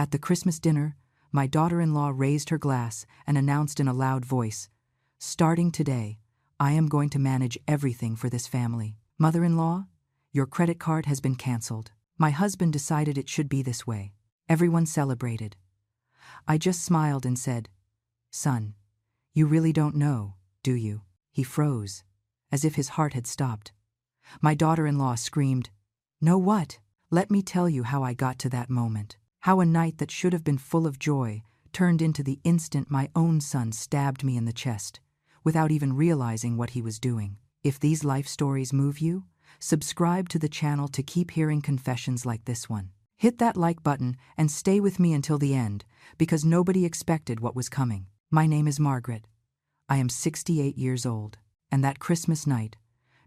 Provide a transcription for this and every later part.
At the Christmas dinner, my daughter-in-law raised her glass and announced in a loud voice, "Starting today, I am going to manage everything for this family. Mother-in-law, your credit card has been canceled." My husband decided it should be this way. Everyone celebrated. I just smiled and said, "Son, you really don't know, do you?" He froze, as if his heart had stopped. My daughter-in-law screamed, "No what?" Let me tell you how I got to that moment. How a night that should have been full of joy turned into the instant my own son stabbed me in the chest, without even realizing what he was doing. If these life stories move you, subscribe to the channel to keep hearing confessions like this one. Hit that like button and stay with me until the end, because nobody expected what was coming. My name is Margaret. I am 68 years old, and that Christmas night,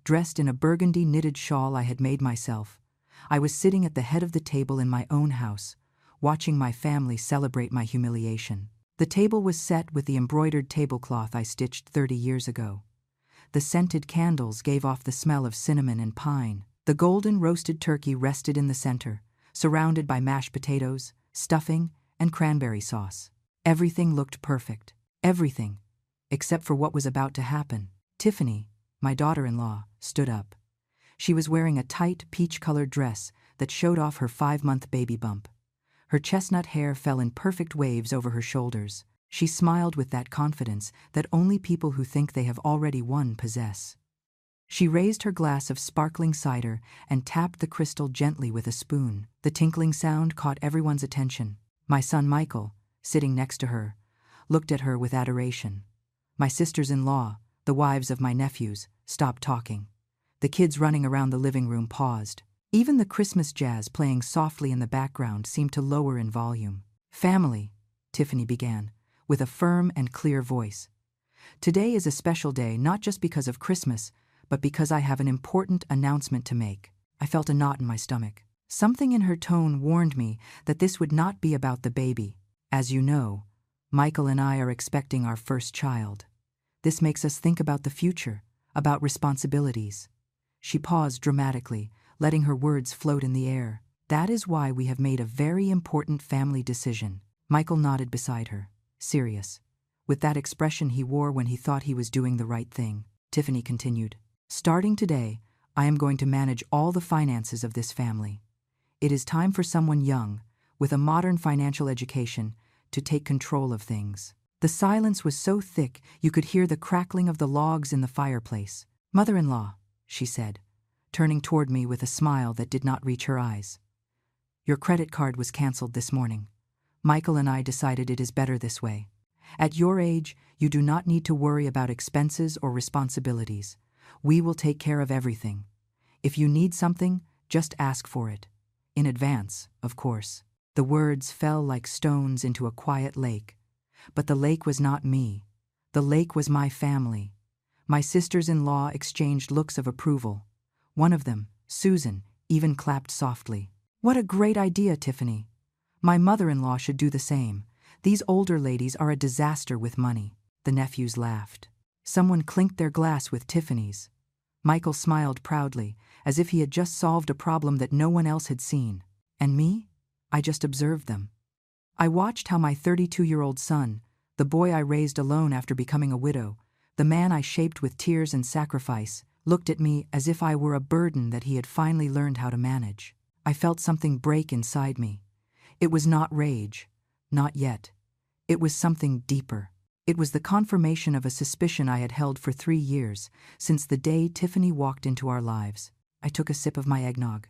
dressed in a burgundy knitted shawl I had made myself, I was sitting at the head of the table in my own house, watching my family celebrate my humiliation. The table was set with the embroidered tablecloth I stitched 30 years ago. The scented candles gave off the smell of cinnamon and pine. The golden roasted turkey rested in the center, surrounded by mashed potatoes, stuffing, and cranberry sauce. Everything looked perfect. Everything, except for what was about to happen. Tiffany, my daughter-in-law, stood up. She was wearing a tight, peach-colored dress that showed off her 5-month baby bump. Her chestnut hair fell in perfect waves over her shoulders. She smiled with that confidence that only people who think they have already won possess. She raised her glass of sparkling cider and tapped the crystal gently with a spoon. The tinkling sound caught everyone's attention. My son Michael, sitting next to her, looked at her with adoration. My sisters-in-law, the wives of my nephews, stopped talking. The kids running around the living room paused. Even the Christmas jazz playing softly in the background seemed to lower in volume. "Family," Tiffany began, with a firm and clear voice. "Today is a special day not just because of Christmas, but because I have an important announcement to make." I felt a knot in my stomach. Something in her tone warned me that this would not be about the baby. As you know, Michael and I are expecting our first child. This makes us think about the future, about responsibilities. She paused dramatically, letting her words float in the air. "That is why we have made a very important family decision." Michael nodded beside her, serious, with that expression he wore when he thought he was doing the right thing. Tiffany continued, "Starting today, I am going to manage all the finances of this family. It is time for someone young, with a modern financial education, to take control of things." The silence was so thick you could hear the crackling of the logs in the fireplace. "Mother-in-law," she said, turning toward me with a smile that did not reach her eyes. "Your credit card was canceled this morning. Michael and I decided it is better this way. At your age, you do not need to worry about expenses or responsibilities. We will take care of everything. If you need something, just ask for it. In advance, of course." The words fell like stones into a quiet lake. But the lake was not me. The lake was my family. My sisters-in-law exchanged looks of approval. One of them, Susan, even clapped softly. "What a great idea, Tiffany. My mother-in-law should do the same. These older ladies are a disaster with money." The nephews laughed. Someone clinked their glass with Tiffany's. Michael smiled proudly, as if he had just solved a problem that no one else had seen. And me? I just observed them. I watched how my 32-year-old son, the boy I raised alone after becoming a widow, the man I shaped with tears and sacrifice, looked at me as if I were a burden that he had finally learned how to manage. I felt something break inside me. It was not rage, not yet. It was something deeper. It was the confirmation of a suspicion I had held for 3 years, since the day Tiffany walked into our lives. I took a sip of my eggnog.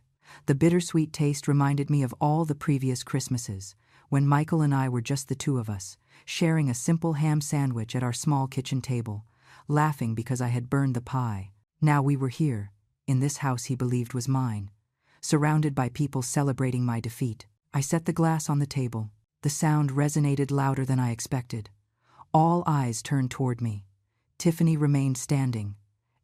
The bittersweet taste reminded me of all the previous Christmases, when Michael and I were just the two of us, sharing a simple ham sandwich at our small kitchen table, laughing because I had burned the pie. Now we were here, in this house he believed was mine, surrounded by people celebrating my defeat. I set the glass on the table. The sound resonated louder than I expected. All eyes turned toward me. Tiffany remained standing,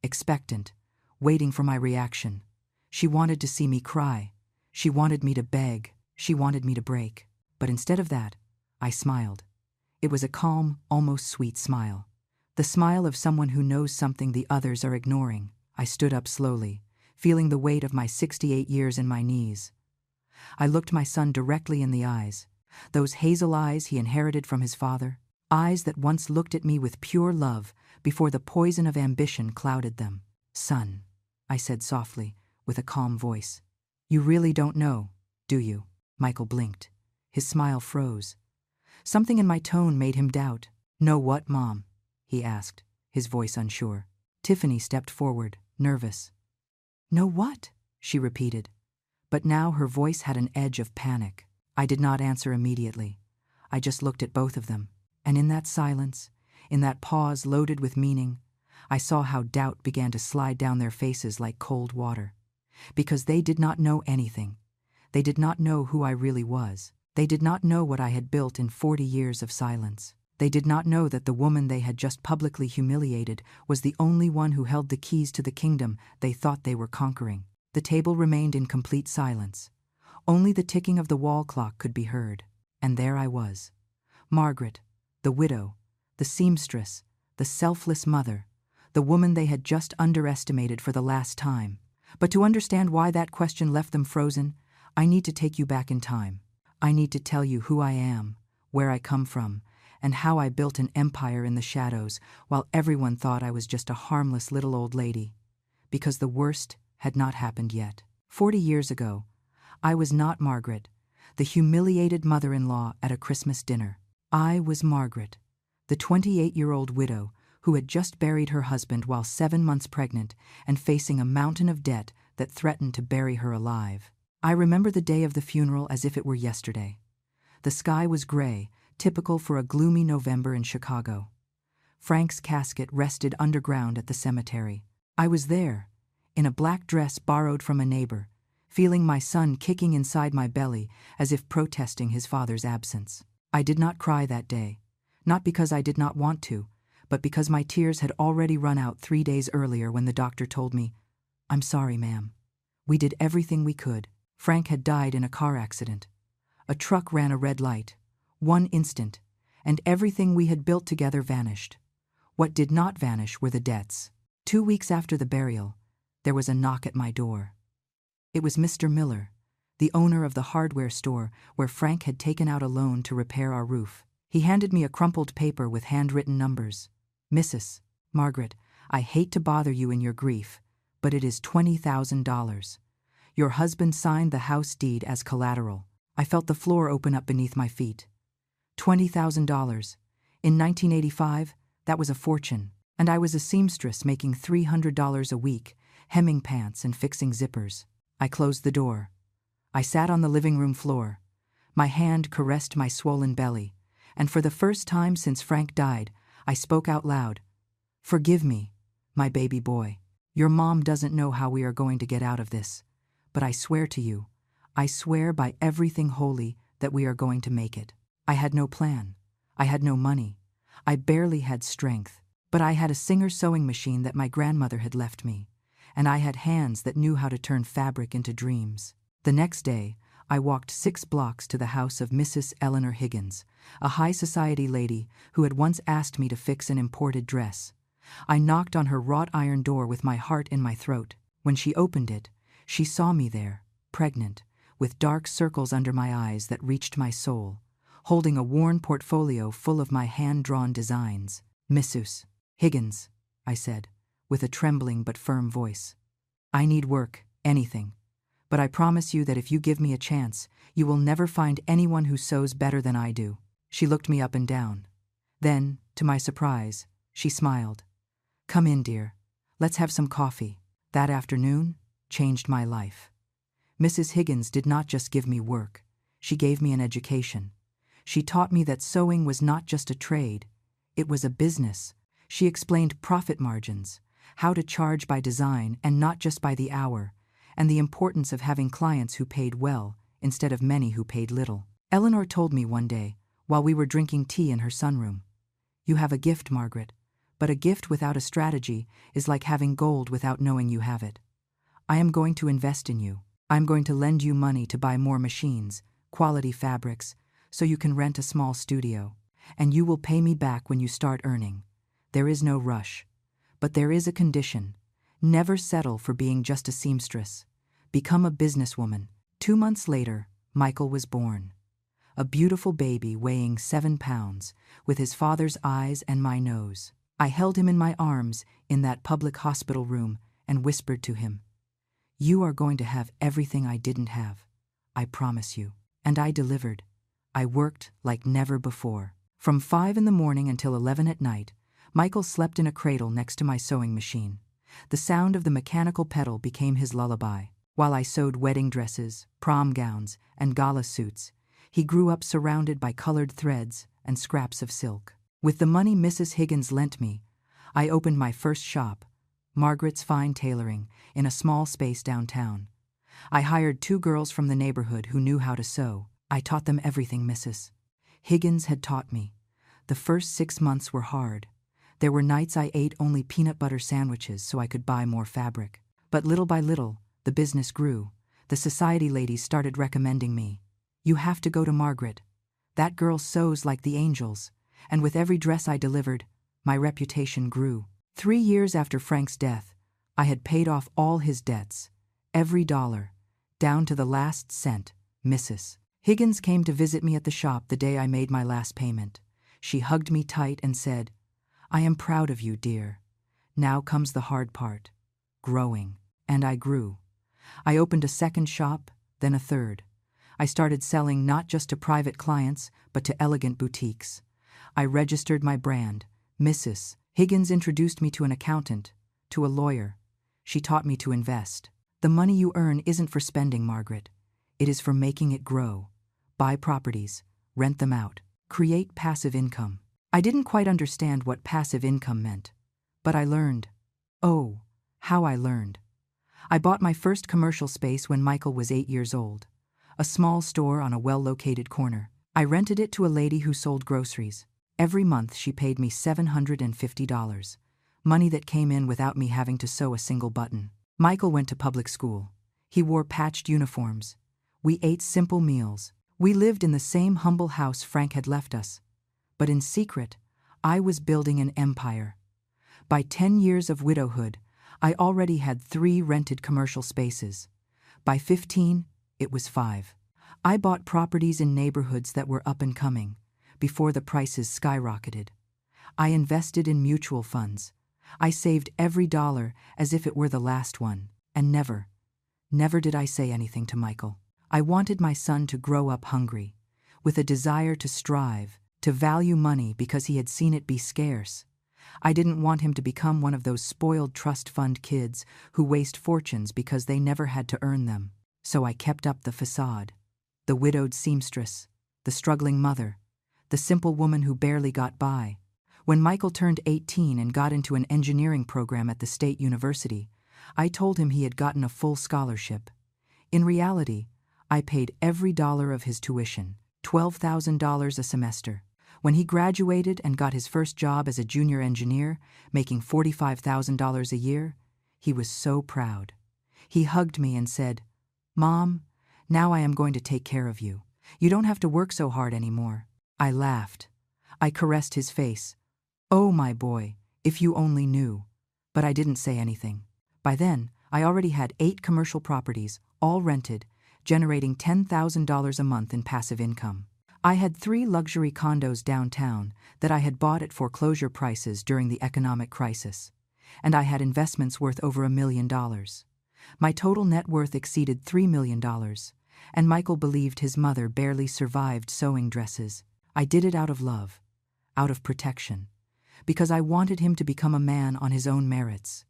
expectant, waiting for my reaction. She wanted to see me cry. She wanted me to beg. She wanted me to break. But instead of that, I smiled. It was a calm, almost sweet smile. The smile of someone who knows something the others are ignoring. I stood up slowly, feeling the weight of my 68 years in my knees. I looked my son directly in the eyes. Those hazel eyes he inherited from his father, eyes that once looked at me with pure love before the poison of ambition clouded them. "Son," I said softly, with a calm voice. "You really don't know, do you?" Michael blinked. His smile froze. Something in my tone made him doubt. "Know what, Mom?" he asked, his voice unsure. Tiffany stepped forward, nervous. "Know what?" she repeated. But now her voice had an edge of panic. I did not answer immediately. I just looked at both of them, and in that silence, in that pause loaded with meaning, I saw how doubt began to slide down their faces like cold water. Because they did not know anything. They did not know who I really was. They did not know what I had built in 40 years of silence. They did not know that the woman they had just publicly humiliated was the only one who held the keys to the kingdom they thought they were conquering. The table remained in complete silence. Only the ticking of the wall clock could be heard. And there I was. Margaret, the widow, the seamstress, the selfless mother, the woman they had just underestimated for the last time. But to understand why that question left them frozen, I need to take you back in time. I need to tell you who I am, where I come from, and how I built an empire in the shadows while everyone thought I was just a harmless little old lady. Because the worst had not happened yet. 40 years ago, I was not Margaret, the humiliated mother-in-law at a Christmas dinner. I was Margaret, the 28-year-old widow who had just buried her husband while 7 months pregnant and facing a mountain of debt that threatened to bury her alive. I remember the day of the funeral as if it were yesterday. The sky was gray, typical for a gloomy November in Chicago. Frank's casket rested underground at the cemetery. I was there, in a black dress borrowed from a neighbor, feeling my son kicking inside my belly as if protesting his father's absence. I did not cry that day, not because I did not want to, but because my tears had already run out 3 days earlier when the doctor told me, "I'm sorry, ma'am. We did everything we could." Frank had died in a car accident. A truck ran a red light. One instant, and everything we had built together vanished. What did not vanish were the debts. 2 weeks after the burial, there was a knock at my door. It was Mr. Miller, the owner of the hardware store where Frank had taken out a loan to repair our roof. He handed me a crumpled paper with handwritten numbers. "Mrs. Margaret, I hate to bother you in your grief, but it is $20,000. Your husband signed the house deed as collateral." I felt the floor open up beneath my feet. $20,000. In 1985, that was a fortune, and I was a seamstress making $300 a week, hemming pants and fixing zippers. I closed the door. I sat on the living room floor. My hand caressed my swollen belly, and for the first time since Frank died, I spoke out loud. "Forgive me, my baby boy. Your mom doesn't know how we are going to get out of this, but I swear to you, I swear by everything holy that we are going to make it." I had no plan. I had no money. I barely had strength. But I had a Singer sewing machine that my grandmother had left me, and I had hands that knew how to turn fabric into dreams. The next day, I walked 6 blocks to the house of Mrs. Eleanor Higgins, a high society lady who had once asked me to fix an imported dress. I knocked on her wrought iron door with my heart in my throat. When she opened it, she saw me there, pregnant, with dark circles under my eyes that reached my soul, holding a worn portfolio full of my hand-drawn designs. "Mrs. Higgins," I said, with a trembling but firm voice. "I need work, anything. But I promise you that if you give me a chance, you will never find anyone who sews better than I do." She looked me up and down. Then, to my surprise, she smiled. "Come in, dear. Let's have some coffee." That afternoon changed my life. Mrs. Higgins did not just give me work. She gave me an education. She taught me that sewing was not just a trade. It was a business. She explained profit margins, how to charge by design and not just by the hour, and the importance of having clients who paid well instead of many who paid little. Eleanor told me one day, while we were drinking tea in her sunroom, "You have a gift, Margaret, but a gift without a strategy is like having gold without knowing you have it. I am going to invest in you. I'm going to lend you money to buy more machines, quality fabrics, so you can rent a small studio, and you will pay me back when you start earning. There is no rush. But there is a condition. Never settle for being just a seamstress. Become a businesswoman." 2 months later, Michael was born. a beautiful baby weighing 7 pounds, with his father's eyes and my nose. I held him in my arms in that public hospital room and whispered to him, "You are going to have everything I didn't have. I promise you." And I delivered. I worked like never before. From 5 in the morning until 11 at night, Michael slept in a cradle next to my sewing machine. The sound of the mechanical pedal became his lullaby. While I sewed wedding dresses, prom gowns, and gala suits, he grew up surrounded by colored threads and scraps of silk. With the money Mrs. Higgins lent me, I opened my first shop, Margaret's Fine Tailoring, in a small space downtown. I hired 2 girls from the neighborhood who knew how to sew. I taught them everything Mrs. Higgins had taught me. The first 6 months were hard. There were nights I ate only peanut butter sandwiches so I could buy more fabric. But little by little, the business grew. The society ladies started recommending me. "You have to go to Margaret. That girl sews like the angels." And with every dress I delivered, my reputation grew. 3 years after Frank's death, I had paid off all his debts, every dollar, down to the last cent. Mrs. Higgins came to visit me at the shop the day I made my last payment. She hugged me tight and said, "I am proud of you, dear. Now comes the hard part, growing." And I grew. I opened a second shop, then a third. I started selling not just to private clients, but to elegant boutiques. I registered my brand. Mrs. Higgins introduced me to an accountant, to a lawyer. She taught me to invest. "The money you earn isn't for spending, Margaret. It is for making it grow. Buy properties, rent them out, create passive income." I didn't quite understand what passive income meant, but I learned. Oh, how I learned. I bought my first commercial space when Michael was 8 years old, a small store on a well-located corner. I rented it to a lady who sold groceries. Every month she paid me $750, money that came in without me having to sew a single button. Michael went to public school. He wore patched uniforms. We ate simple meals. We lived in the same humble house Frank had left us. But in secret, I was building an empire. By 10 years of widowhood, I already had 3 rented commercial spaces. By 15, it was 5. I bought properties in neighborhoods that were up and coming, before the prices skyrocketed. I invested in mutual funds. I saved every dollar as if it were the last one. And never did I say anything to Michael. I wanted my son to grow up hungry, with a desire to strive, to value money because he had seen it be scarce. I didn't want him to become one of those spoiled trust fund kids who waste fortunes because they never had to earn them. So I kept up the facade. The widowed seamstress, the struggling mother, the simple woman who barely got by. When Michael turned 18 and got into an engineering program at the state university, I told him he had gotten a full scholarship. In reality, I paid every dollar of his tuition, $12,000 a semester. When he graduated and got his first job as a junior engineer, making $45,000 a year, he was so proud. He hugged me and said, "Mom, now I am going to take care of you. You don't have to work so hard anymore." I laughed. I caressed his face. "Oh, my boy, if you only knew." But I didn't say anything. By then, I already had 8 commercial properties, all rented, generating $10,000 a month in passive income. I had 3 luxury condos downtown that I had bought at foreclosure prices during the economic crisis, and I had investments worth over $1 million. My total net worth exceeded $3 million, and Michael believed his mother barely survived sewing dresses. I did it out of love, out of protection, because I wanted him to become a man on his own merits.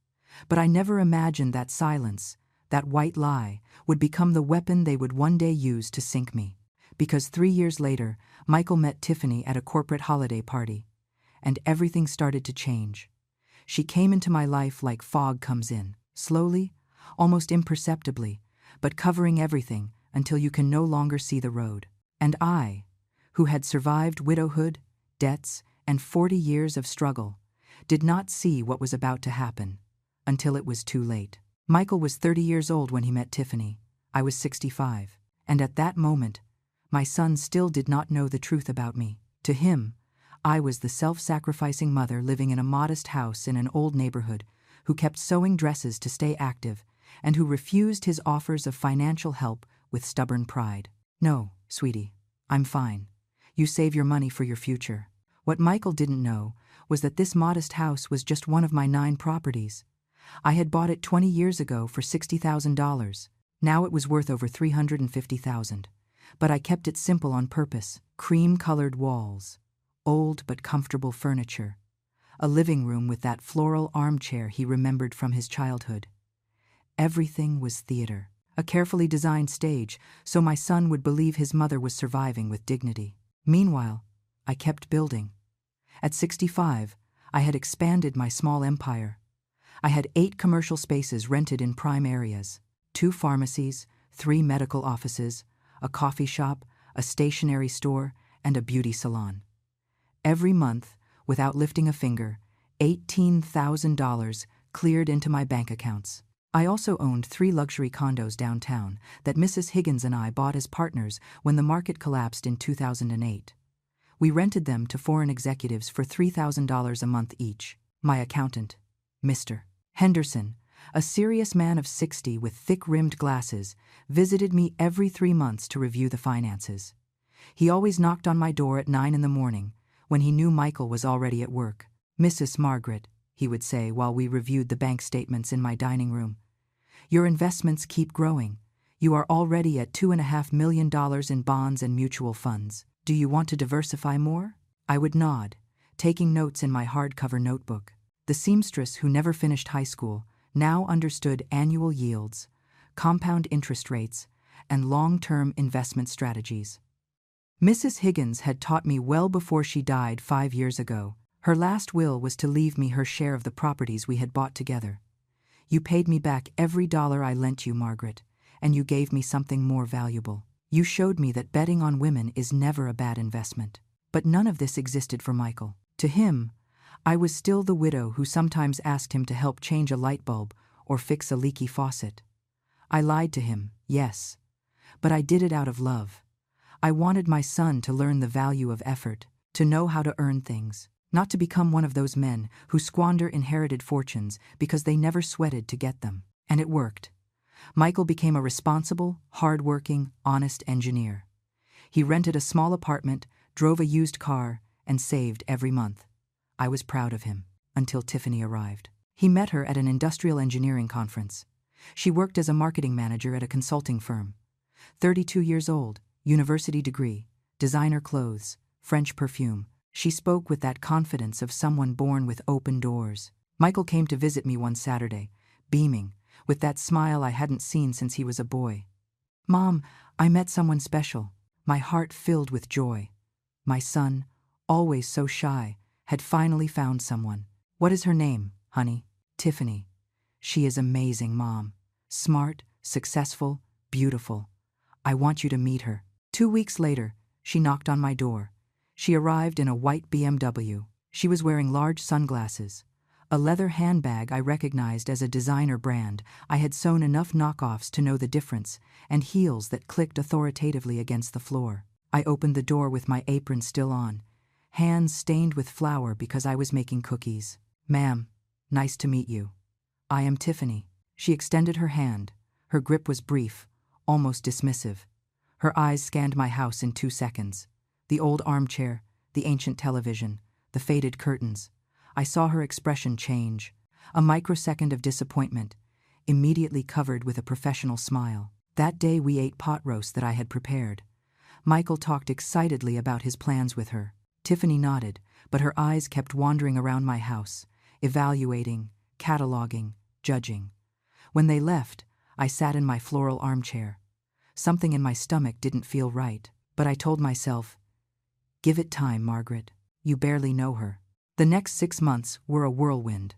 But I never imagined that silence, that white lie, would become the weapon they would one day use to sink me. Because 3 years later, Michael met Tiffany at a corporate holiday party, and everything started to change. She came into my life like fog comes in, slowly, almost imperceptibly, but covering everything until you can no longer see the road. And I, who had survived widowhood, debts, and 40 years of struggle, did not see what was about to happen, until it was too late. Michael was 30 years old when he met Tiffany. I was 65, and at that moment, my son still did not know the truth about me. To him, I was the self-sacrificing mother living in a modest house in an old neighborhood who kept sewing dresses to stay active and who refused his offers of financial help with stubborn pride. "No, sweetie, I'm fine. You save your money for your future. What Michael didn't know was that this modest house was just one of my 9 properties. I had bought it 20 years ago for $60,000. Now it was worth over $350,000. But I kept it simple on purpose. Cream-colored walls, old but comfortable furniture, a living room with that floral armchair he remembered from his childhood. Everything was theater, a carefully designed stage so my son would believe his mother was surviving with dignity. Meanwhile, I kept building. At 65, I had expanded my small empire. I had 8 commercial spaces rented in prime areas, 2 pharmacies, 3 medical offices, a coffee shop, a stationery store, and a beauty salon. Every month, without lifting a finger, $18,000 cleared into my bank accounts. I also owned 3 luxury condos downtown that Mrs. Higgins and I bought as partners when the market collapsed in 2008. We rented them to foreign executives for $3,000 a month each. My accountant, Mr. Henderson, a serious man of 60 with thick-rimmed glasses, visited me every 3 months to review the finances. He always knocked on my door at 9 in the morning, when he knew Michael was already at work. "Mrs. Margaret," he would say while we reviewed the bank statements in my dining room, "your investments keep growing. You are already at $2.5 million in bonds and mutual funds. Do you want to diversify more?" I would nod, taking notes in my hardcover notebook. The seamstress who never finished high school now understood annual yields, compound interest rates, and long-term investment strategies. Mrs. Higgins had taught me well before she died 5 years ago. Her last will was to leave me her share of the properties we had bought together. "You paid me back every dollar I lent you, Margaret, and you gave me something more valuable. You showed me that betting on women is never a bad investment." But none of this existed for Michael. To him, I was still the widow who sometimes asked him to help change a light bulb or fix a leaky faucet. I lied to him, yes, but I did it out of love. I wanted my son to learn the value of effort, to know how to earn things, not to become one of those men who squander inherited fortunes because they never sweated to get them. And it worked. Michael became a responsible, hard-working, honest engineer. He rented a small apartment, drove a used car, and saved every month. I was proud of him, until Tiffany arrived. He met her at an industrial engineering conference. She worked as a marketing manager at a consulting firm. 32 years old, university degree, designer clothes, French perfume. She spoke with that confidence of someone born with open doors. Michael came to visit me one Saturday, beaming, with that smile I hadn't seen since he was a boy. "Mom, I met someone special." My heart filled with joy. My son, always so shy, had finally found someone. "What is her name, honey?" "Tiffany. She is amazing, Mom. Smart, successful, beautiful. I want you to meet her." 2 weeks later, she knocked on my door. She arrived in a white BMW. She was wearing large sunglasses, a leather handbag I recognized as a designer brand. I had sewn enough knockoffs to know the difference, and heels that clicked authoritatively against the floor. I opened the door with my apron still on, hands stained with flour because I was making cookies. "Ma'am, nice to meet you. I am Tiffany." She extended her hand. Her grip was brief, almost dismissive. Her eyes scanned my house in 2 seconds. The old armchair, the ancient television, the faded curtains. I saw her expression change. A microsecond of disappointment, immediately covered with a professional smile. That day we ate pot roast that I had prepared. Michael talked excitedly about his plans with her. Tiffany nodded, but her eyes kept wandering around my house, evaluating, cataloging, judging. When they left, I sat in my floral armchair. Something in my stomach didn't feel right, but I told myself, "Give it time, Margaret. You barely know her." The next 6 months were a whirlwind.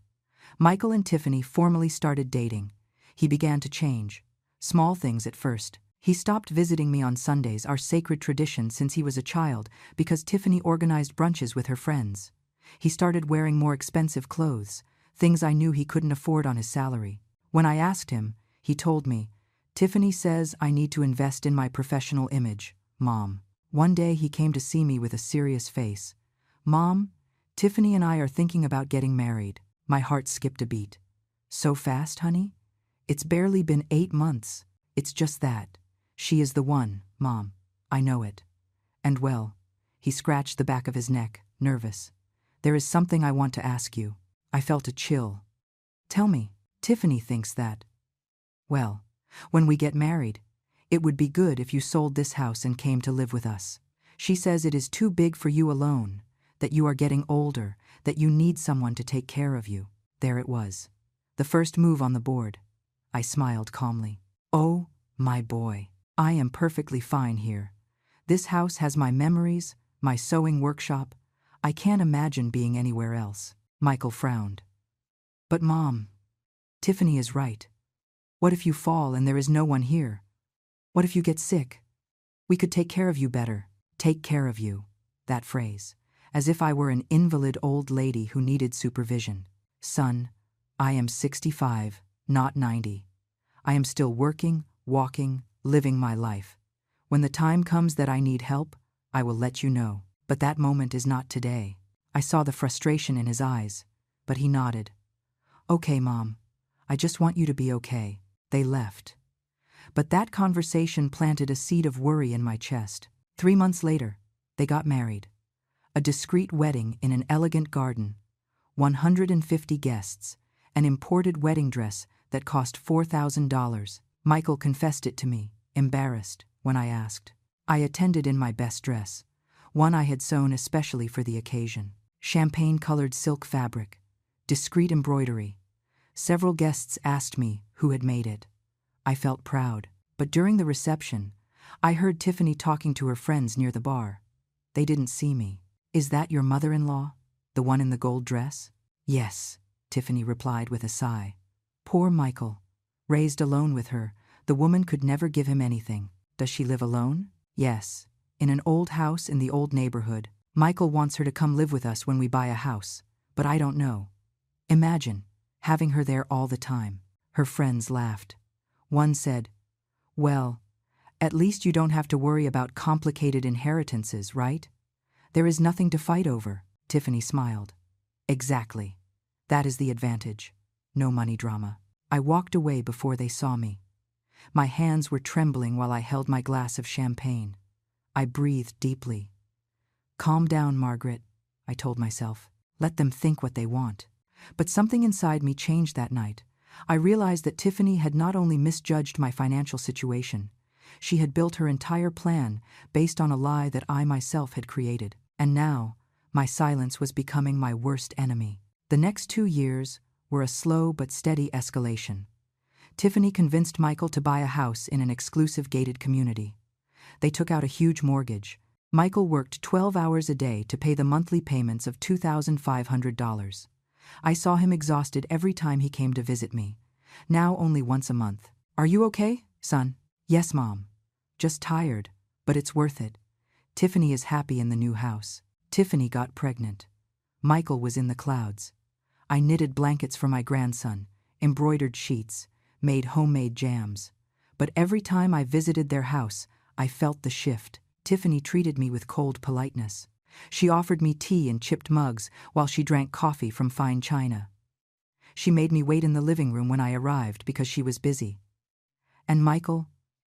Michael and Tiffany formally started dating. He began to change. Small things at first. He stopped visiting me on Sundays, our sacred tradition since he was a child, because Tiffany organized brunches with her friends. He started wearing more expensive clothes, things I knew he couldn't afford on his salary. When I asked him, he told me, "Tiffany says I need to invest in my professional image, Mom." One day he came to see me with a serious face. "Mom, Tiffany and I are thinking about getting married." My heart skipped a beat. "So fast, honey? It's barely been 8 months. It's just that. She is the one, Mom. I know it. And well, he scratched the back of his neck, nervous. There is something I want to ask you. I felt a chill. Tell me. Tiffany thinks that, well, when we get married, it would be good if you sold this house and came to live with us. She says it is too big for you alone, that you are getting older, that you need someone to take care of you. There it was. The first move on the board. I smiled calmly. Oh, my boy. I am perfectly fine here. This house has my memories, my sewing workshop. I can't imagine being anywhere else. Michael frowned. But Mom, Tiffany is right. What if you fall and there is no one here? What if you get sick? We could take care of you better. Take care of you. That phrase. As if I were an invalid old lady who needed supervision. Son, I am 65, not 90. I am still working, walking, living my life. When the time comes that I need help, I will let you know. But that moment is not today. I saw the frustration in his eyes, but he nodded. Okay, Mom. I just want you to be okay. They left. But that conversation planted a seed of worry in my chest. 3 months later, they got married. A discreet wedding in an elegant garden. 150 guests. An imported wedding dress that cost $4,000. Michael confessed it to me, embarrassed, when I asked. I attended in my best dress, one I had sewn especially for the occasion. Champagne-colored silk fabric, discreet embroidery. Several guests asked me who had made it. I felt proud, but during the reception, I heard Tiffany talking to her friends near the bar. They didn't see me. Is that your mother-in-law? The one in the gold dress? Yes, Tiffany replied with a sigh. Poor Michael. Raised alone with her, the woman could never give him anything. Does she live alone? Yes, in an old house in the old neighborhood. Michael wants her to come live with us when we buy a house, but I don't know. Imagine having her there all the time. Her friends laughed. One said, well, at least you don't have to worry about complicated inheritances, right? There is nothing to fight over. Tiffany smiled. Exactly. That is the advantage. No money drama. I walked away before they saw me. My hands were trembling while I held my glass of champagne. I breathed deeply. Calm down, Margaret, I told myself. Let them think what they want. But something inside me changed that night. I realized that Tiffany had not only misjudged my financial situation, she had built her entire plan based on a lie that I myself had created. And now, my silence was becoming my worst enemy. The next 2 years were a slow but steady escalation. Tiffany convinced Michael to buy a house in an exclusive gated community. They took out a huge mortgage. Michael worked 12 hours a day to pay the monthly payments of $2,500. I saw him exhausted every time he came to visit me, now only once a month. Are you okay, son? Yes, Mom. Just tired, but it's worth it. Tiffany is happy in the new house. Tiffany got pregnant. Michael was in the clouds. I knitted blankets for my grandson, embroidered sheets, made homemade jams. But every time I visited their house, I felt the shift. Tiffany treated me with cold politeness. She offered me tea in chipped mugs while she drank coffee from fine china. She made me wait in the living room when I arrived because she was busy. And Michael,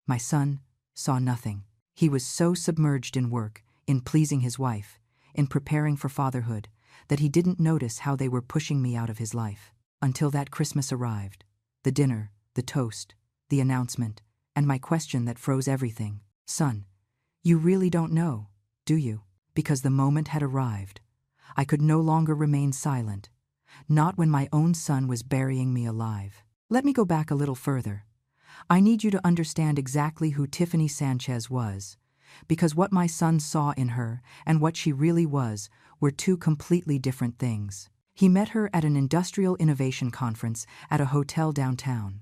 my son, saw nothing. He was so submerged in work, in pleasing his wife, in preparing for fatherhood, that he didn't notice how they were pushing me out of his life. Until that Christmas arrived. The dinner, the toast, the announcement, and my question that froze everything. Son, you really don't know, do you? Because the moment had arrived. I could no longer remain silent. Not when my own son was burying me alive. Let me go back a little further. I need you to understand exactly who Tiffany Sanchez was, because what my son saw in her and what she really was were two completely different things. He met her at an industrial innovation conference at a hotel downtown.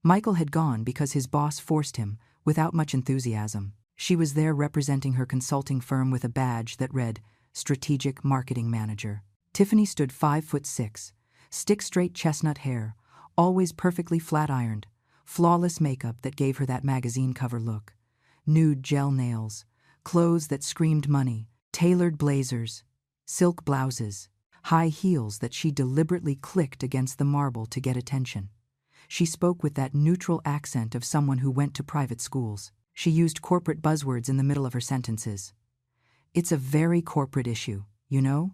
Michael had gone because his boss forced him, without much enthusiasm. She was there representing her consulting firm with a badge that read, Strategic Marketing Manager. Tiffany stood 5'6", stick-straight chestnut hair, always perfectly flat-ironed, flawless makeup that gave her that magazine cover look, nude gel nails, clothes that screamed money, tailored blazers, silk blouses, high heels that she deliberately clicked against the marble to get attention. She spoke with that neutral accent of someone who went to private schools. She used corporate buzzwords in the middle of her sentences. It's a very corporate issue, you know?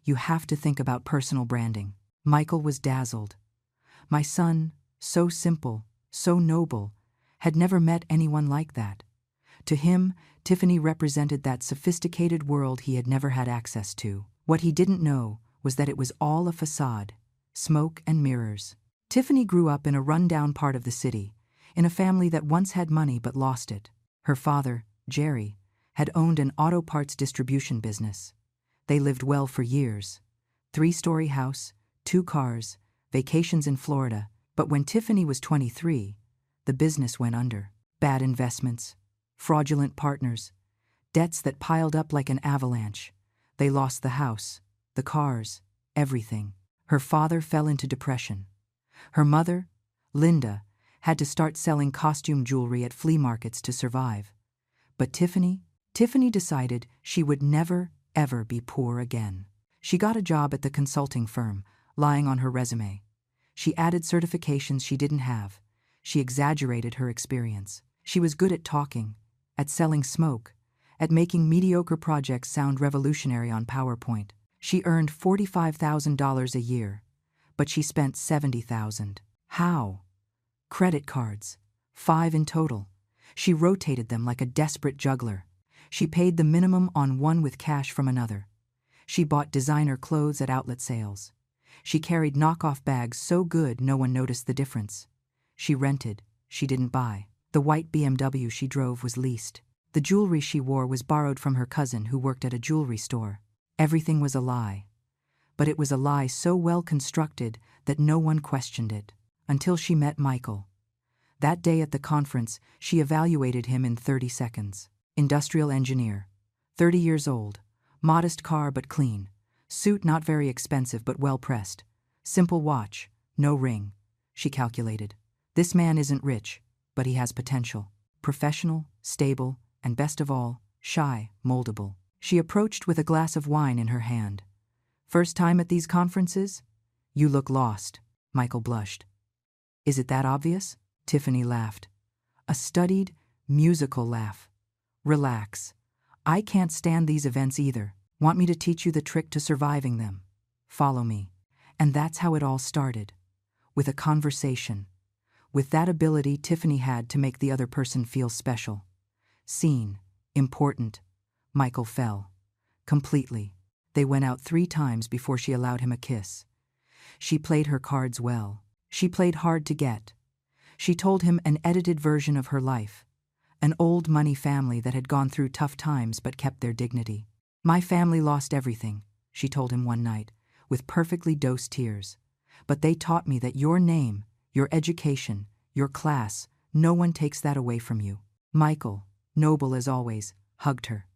You have to think about personal branding. Michael was dazzled. My son, so simple, so noble, had never met anyone like that. To him, Tiffany represented that sophisticated world he had never had access to. What he didn't know was that it was all a facade, smoke and mirrors. Tiffany grew up in a rundown part of the city, in a family that once had money but lost it. Her father, Jerry, had owned an auto parts distribution business. They lived well for years. 3-story house, 2 cars, vacations in Florida. But when Tiffany was 23, the business went under. Bad investments, fraudulent partners, debts that piled up like an avalanche. They lost the house, the cars, everything. Her father fell into depression. Her mother, Linda, had to start selling costume jewelry at flea markets to survive. But Tiffany decided she would never, ever be poor again. She got a job at the consulting firm, lying on her resume. She added certifications she didn't have. She exaggerated her experience. She was good at talking, at selling smoke, at making mediocre projects sound revolutionary on PowerPoint. She earned $45,000 a year, but she spent $70,000. How? Credit cards, 5 in total. She rotated them like a desperate juggler. She paid the minimum on one with cash from another. She bought designer clothes at outlet sales. She carried knockoff bags so good no one noticed the difference. She rented, she didn't buy. The white BMW she drove was leased. The jewelry she wore was borrowed from her cousin who worked at a jewelry store. Everything was a lie. But it was a lie so well constructed that no one questioned it. Until she met Michael. That day at the conference, she evaluated him in 30 seconds. Industrial engineer. 30 years old. Modest car but clean. Suit not very expensive but well pressed. Simple watch. No ring. She calculated. This man isn't rich, but he has potential. Professional, stable, and best of all, shy, moldable. She approached with a glass of wine in her hand. First time at these conferences? You look lost. Michael blushed. Is it that obvious? Tiffany laughed. A studied, musical laugh. Relax. I can't stand these events either. Want me to teach you the trick to surviving them? Follow me. And that's how it all started. With a conversation. With that ability Tiffany had to make the other person feel special. Seen. Important. Michael fell. Completely. They went out 3 times before she allowed him a kiss. She played her cards well. She played hard to get. She told him an edited version of her life. An old money family that had gone through tough times but kept their dignity. My family lost everything, she told him one night, with perfectly dosed tears. But they taught me that your name, your education, your class, no one takes that away from you. Michael, noble as always, hugged her.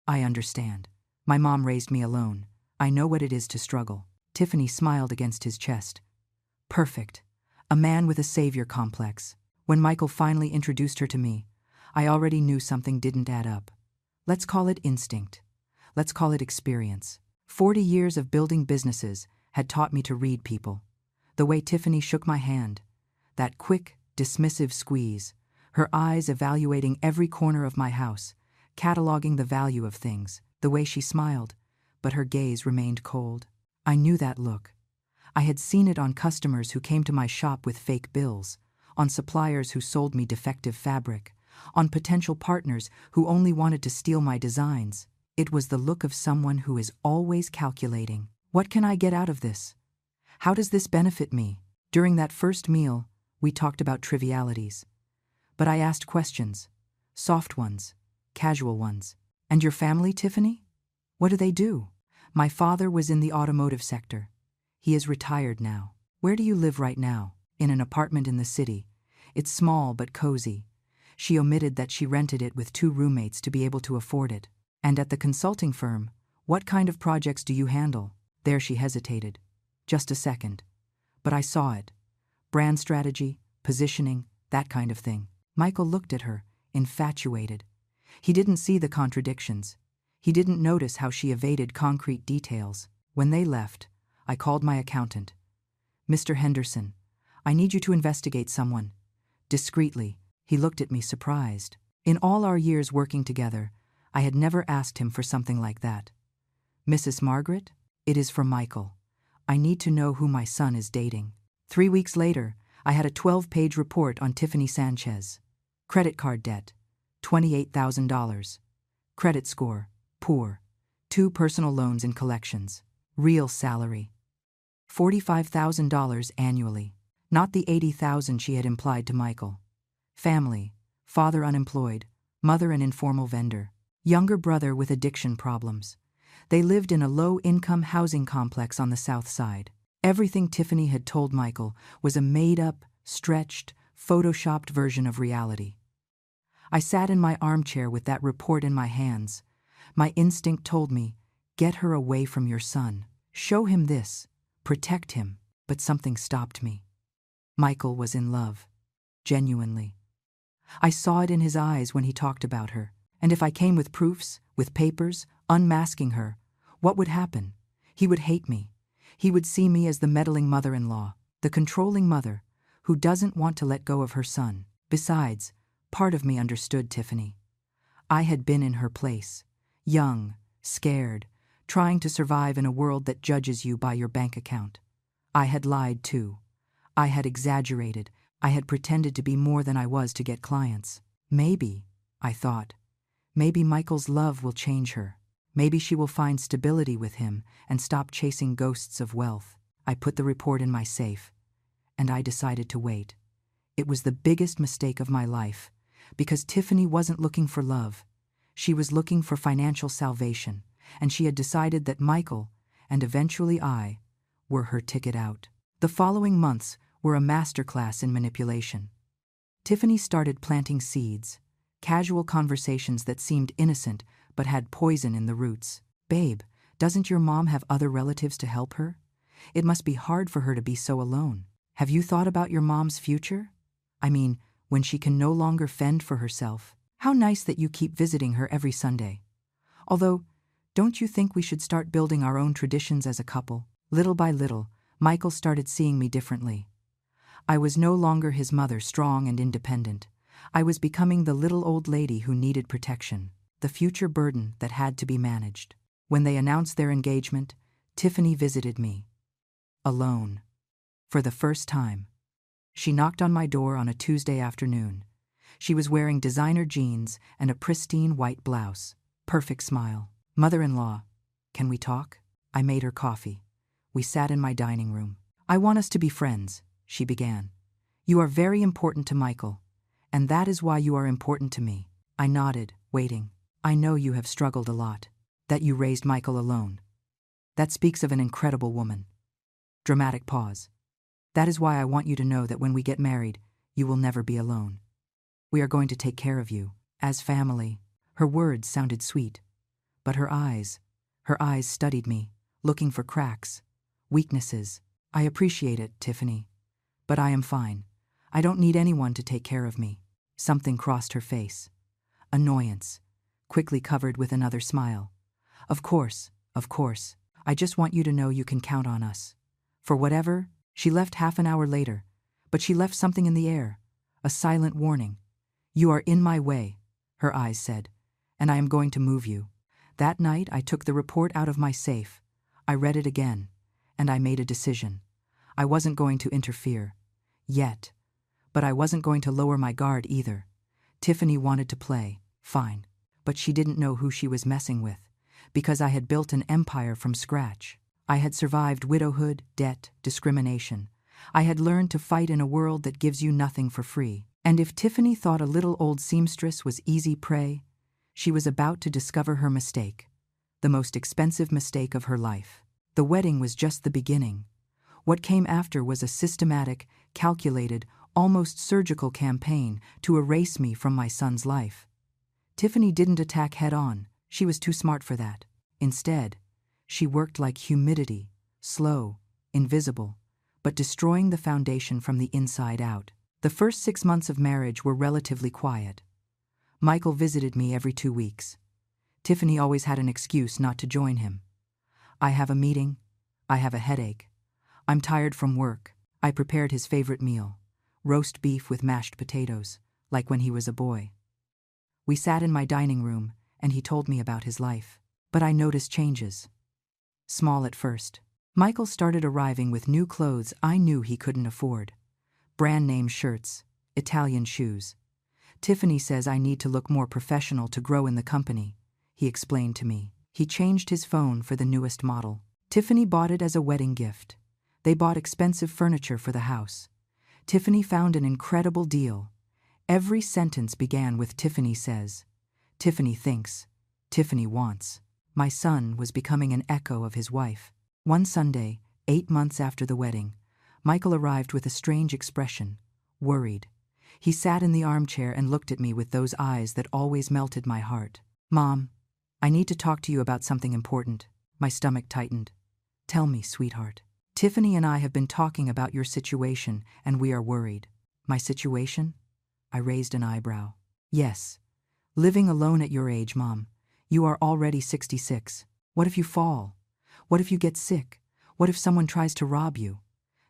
I understand. My mom raised me alone. I know what it is to struggle. Tiffany smiled against his chest. Perfect. A man with a savior complex. When Michael finally introduced her to me, I already knew something didn't add up. Let's call it instinct. Let's call it experience. 40 years of building businesses had taught me to read people. The way Tiffany shook my hand, that quick, dismissive squeeze, her eyes evaluating every corner of my house, cataloging the value of things, the way she smiled, but her gaze remained cold. I knew that look. I had seen it on customers who came to my shop with fake bills, on suppliers who sold me defective fabric, on potential partners who only wanted to steal my designs. It was the look of someone who is always calculating. What can I get out of this? How does this benefit me? During that first meal, we talked about trivialities. But I asked questions. Soft ones, casual ones. And your family, Tiffany? What do they do? My father was in the automotive sector. He is retired now. Where do you live right now? In an apartment in the city. It's small but cozy. She omitted that she rented it with 2 roommates to be able to afford it. And at the consulting firm, what kind of projects do you handle? There she hesitated. Just a second. But I saw it. Brand strategy, positioning, that kind of thing. Michael looked at her, infatuated. He didn't see the contradictions. He didn't notice how she evaded concrete details. When they left, I called my accountant. Mr. Henderson, I need you to investigate someone. Discreetly, he looked at me surprised. In all our years working together, I had never asked him for something like that. Mrs. Margaret, it is for Michael. I need to know who my son is dating. 3 weeks later, I had a 12-page report on Tiffany Sanchez. Credit card debt, $28,000. Credit score, poor. 2 personal loans in collections. Real salary, $45,000 annually. Not the $80,000 she had implied to Michael. Family, father unemployed, mother an informal vendor, younger brother with addiction problems. They lived in a low-income housing complex on the south side. Everything Tiffany had told Michael was a made-up, stretched, photoshopped version of reality. I sat in my armchair with that report in my hands. My instinct told me, get her away from your son. Show him this. Protect him. But something stopped me. Michael was in love. Genuinely. I saw it in his eyes when he talked about her. And if I came with proofs, with papers, unmasking her, what would happen? He would hate me. He would see me as the meddling mother-in-law, the controlling mother, who doesn't want to let go of her son. Besides, part of me understood Tiffany. I had been in her place, young, scared, trying to survive in a world that judges you by your bank account. I had lied too. I had exaggerated. I had pretended to be more than I was to get clients. Maybe, I thought, maybe Michael's love will change her. Maybe she will find stability with him and stop chasing ghosts of wealth. I put the report in my safe, and I decided to wait. It was the biggest mistake of my life, because Tiffany wasn't looking for love. She was looking for financial salvation, and she had decided that Michael, and eventually I, were her ticket out. The following months were a masterclass in manipulation. Tiffany started planting seeds, casual conversations that seemed innocent but had poison in the roots. Babe, doesn't your mom have other relatives to help her? It must be hard for her to be so alone. Have you thought about your mom's future? I mean, when she can no longer fend for herself. How nice that you keep visiting her every Sunday. Although, don't you think we should start building our own traditions as a couple? Little by little, Michael started seeing me differently. I was no longer his mother, strong and independent. I was becoming the little old lady who needed protection, the future burden that had to be managed. When they announced their engagement, Tiffany visited me. Alone. For the first time. She knocked on my door on a Tuesday afternoon. She was wearing designer jeans and a pristine white blouse. Perfect smile. Mother-in-law, can we talk? I made her coffee. We sat in my dining room. I want us to be friends, she began. You are very important to Michael, and that is why you are important to me. I nodded, waiting. I know you have struggled a lot, that you raised Michael alone. That speaks of an incredible woman. Dramatic pause. That is why I want you to know that when we get married, you will never be alone. We are going to take care of you, as family. Her words sounded sweet, but her eyes studied me, looking for cracks, weaknesses. I appreciate it, Tiffany, but I am fine. I don't need anyone to take care of me. Something crossed her face. Annoyance, quickly covered with another smile. Of course. I just want you to know you can count on us. For whatever. She left half an hour later, but she left something in the air, a silent warning. You are in my way, her eyes said, and I am going to move you. That night I took the report out of my safe. I read it again, and I made a decision. I wasn't going to interfere. Yet. But I wasn't going to lower my guard either. Tiffany wanted to play, fine. But she didn't know who she was messing with, because I had built an empire from scratch. I had survived widowhood, debt, discrimination. I had learned to fight in a world that gives you nothing for free. And if Tiffany thought a little old seamstress was easy prey, she was about to discover her mistake, the most expensive mistake of her life. The wedding was just the beginning. What came after was a systematic, calculated, almost surgical campaign to erase me from my son's life. Tiffany didn't attack head-on. She was too smart for that. Instead, she worked like humidity, slow, invisible, but destroying the foundation from the inside out. The first 6 months of marriage were relatively quiet. Michael visited me every 2 weeks. Tiffany always had an excuse not to join him. I have a meeting. I have a headache. I'm tired from work. I prepared his favorite meal, roast beef with mashed potatoes, like when he was a boy. We sat in my dining room, and he told me about his life. But I noticed changes. Small at first. Michael started arriving with new clothes I knew he couldn't afford. Brand-name shirts, Italian shoes. Tiffany says I need to look more professional to grow in the company, he explained to me. He changed his phone for the newest model. Tiffany bought it as a wedding gift. They bought expensive furniture for the house. Tiffany found an incredible deal. Every sentence began with Tiffany says. Tiffany thinks. Tiffany wants. My son was becoming an echo of his wife. One Sunday, 8 months after the wedding, Michael arrived with a strange expression, worried. He sat in the armchair and looked at me with those eyes that always melted my heart. Mom, I need to talk to you about something important. My stomach tightened. Tell me, sweetheart. Tiffany and I have been talking about your situation, and we are worried. My situation? I raised an eyebrow. Yes. Living alone at your age, Mom. You are already 66. What if you fall? What if you get sick? What if someone tries to rob you?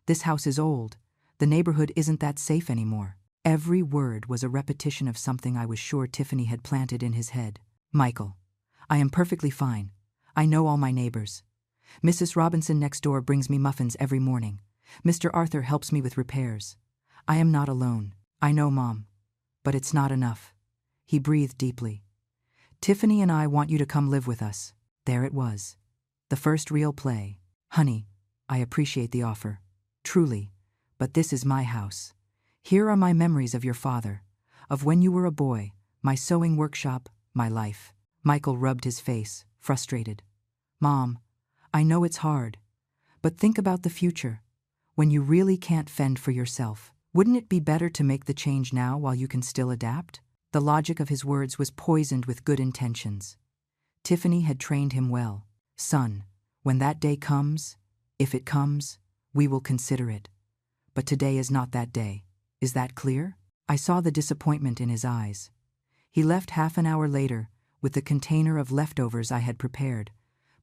This house is old. The neighborhood isn't that safe anymore. Every word was a repetition of something I was sure Tiffany had planted in his head. Michael, I am perfectly fine. I know all my neighbors. Mrs. Robinson next door brings me muffins every morning. Mr. Arthur helps me with repairs. I am not alone. I know, Mom. But it's not enough. He breathed deeply. Tiffany and I want you to come live with us. There it was. The first real play. Honey, I appreciate the offer. Truly. But this is my house. Here are my memories of your father. Of when you were a boy, my sewing workshop, my life. Michael rubbed his face, frustrated. Mom, I know it's hard. But think about the future. When you really can't fend for yourself, wouldn't it be better to make the change now while you can still adapt? The logic of his words was poisoned with good intentions. Tiffany had trained him well. Son, when that day comes, if it comes, we will consider it. But today is not that day. Is that clear? I saw the disappointment in his eyes. He left half an hour later with the container of leftovers I had prepared,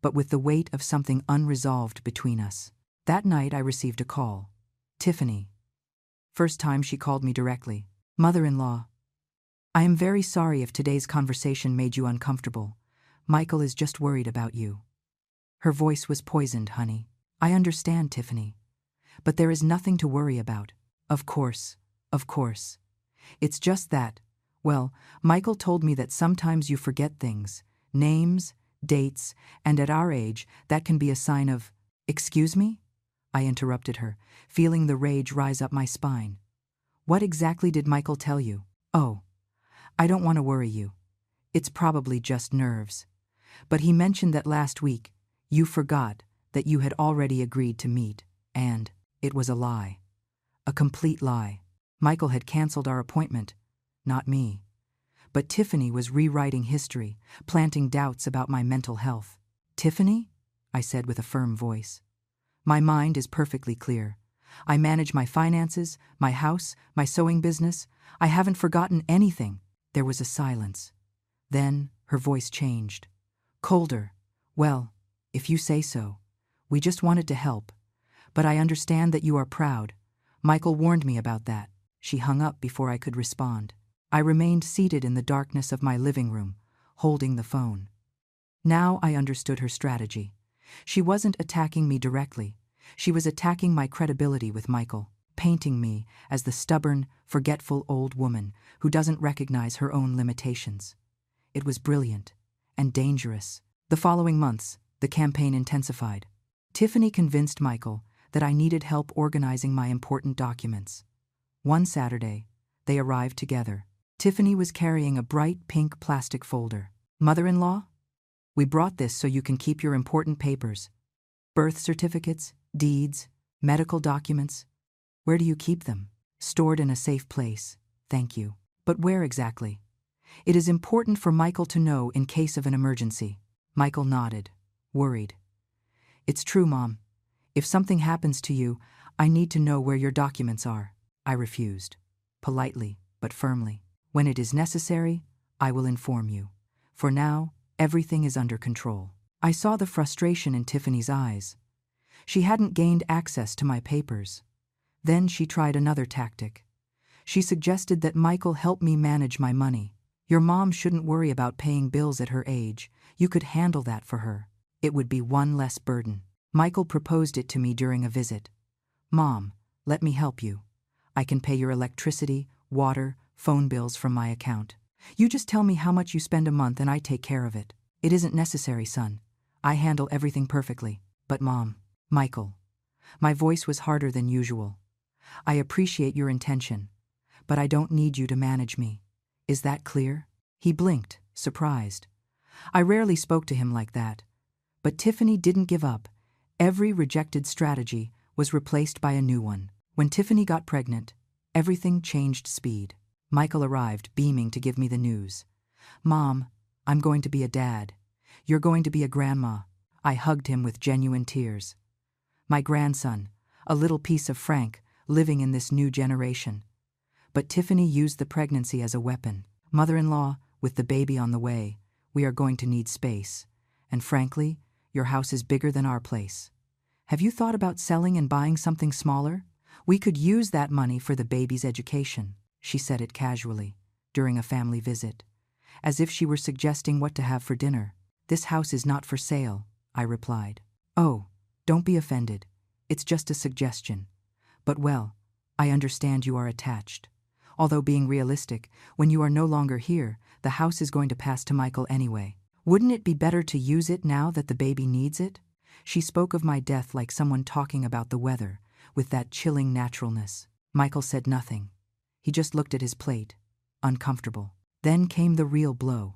but with the weight of something unresolved between us. That night I received a call. Tiffany. First time she called me directly. Mother-in-law. I am very sorry if today's conversation made you uncomfortable. Michael is just worried about you. Her voice was poisoned, honey. I understand, Tiffany. But there is nothing to worry about. Of course. It's just that, well, Michael told me that sometimes you forget things, names, dates, and at our age, that can be a sign of, excuse me? I interrupted her, feeling the rage rise up my spine. What exactly did Michael tell you? Oh, I don't want to worry you. It's probably just nerves. But he mentioned that last week, you forgot that you had already agreed to meet, and it was a lie. A complete lie. Michael had canceled our appointment, not me. But Tiffany was rewriting history, planting doubts about my mental health. Tiffany? I said with a firm voice. My mind is perfectly clear. I manage my finances, my house, my sewing business. I haven't forgotten anything. There was a silence. Then her voice changed. Colder. Well, if you say so. We just wanted to help. But I understand that you are proud. Michael warned me about that. She hung up before I could respond. I remained seated in the darkness of my living room, holding the phone. Now I understood her strategy. She wasn't attacking me directly. She was attacking my credibility with Michael, painting me as the stubborn, forgetful old woman who doesn't recognize her own limitations. It was brilliant and dangerous. The following months, the campaign intensified. Tiffany convinced Michael that I needed help organizing my important documents. One Saturday, they arrived together. Tiffany was carrying a bright pink plastic folder. Mother-in-law? We brought this so you can keep your important papers. Birth certificates, deeds, medical documents. Where do you keep them? Stored in a safe place. Thank you. But where exactly? It is important for Michael to know in case of an emergency. Michael nodded, worried. It's true, Mom. If something happens to you, I need to know where your documents are. I refused, politely but firmly. When it is necessary, I will inform you. For now, everything is under control. I saw the frustration in Tiffany's eyes. She hadn't gained access to my papers. Then she tried another tactic. She suggested that Michael help me manage my money. Your mom shouldn't worry about paying bills at her age. You could handle that for her. It would be one less burden. Michael proposed it to me during a visit. Mom, let me help you. I can pay your electricity, water, phone bills from my account. You just tell me how much you spend a month and I take care of it. It isn't necessary, son. I handle everything perfectly. But Mom, Michael. My voice was harder than usual. I appreciate your intention, but I don't need you to manage me. Is that clear? He blinked, surprised. I rarely spoke to him like that. But Tiffany didn't give up. Every rejected strategy was replaced by a new one. When Tiffany got pregnant, everything changed speed. Michael arrived, beaming to give me the news. Mom, I'm going to be a dad. You're going to be a grandma. I hugged him with genuine tears. My grandson, a little piece of Frank, living in this new generation. But Tiffany used the pregnancy as a weapon. Mother-in-law, with the baby on the way, we are going to need space. And frankly, your house is bigger than our place. Have you thought about selling and buying something smaller? We could use that money for the baby's education. She said it casually, during a family visit, as if she were suggesting what to have for dinner. This house is not for sale, I replied. Oh, don't be offended. It's just a suggestion. But well, I understand you are attached. Although being realistic, when you are no longer here, the house is going to pass to Michael anyway. Wouldn't it be better to use it now that the baby needs it? She spoke of my death like someone talking about the weather, with that chilling naturalness. Michael said nothing. He just looked at his plate, uncomfortable. Then came the real blow.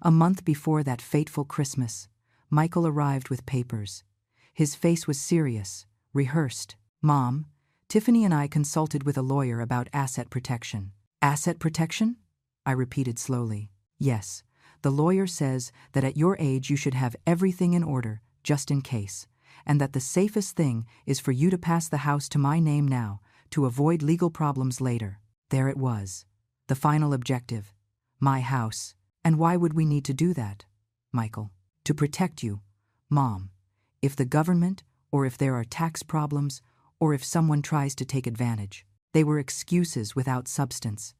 A month before that fateful Christmas, Michael arrived with papers. His face was serious, rehearsed. Mom, Tiffany and I consulted with a lawyer about asset protection. Asset protection? I repeated slowly. Yes, the lawyer says that at your age you should have everything in order, just in case, and that the safest thing is for you to pass the house to my name now, to avoid legal problems later. There it was. The final objective. My house. And why would we need to do that, Michael? To protect you, Mom. If the government, or if there are tax problems, or if someone tries to take advantage. They were excuses without substance.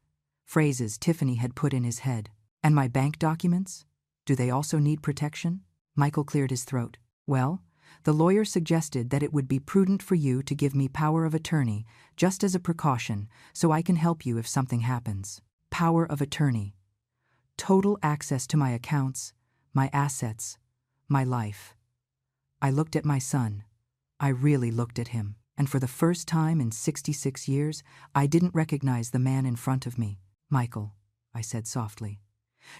Phrases Tiffany had put in his head. And my bank documents? Do they also need protection? Michael cleared his throat. Well, the lawyer suggested that it would be prudent for you to give me power of attorney, just as a precaution, so I can help you if something happens. Power of attorney. Total access to my accounts, my assets, my life. I looked at my son. I really looked at him. And for the first time in 66 years, I didn't recognize the man in front of me. Michael, I said softly.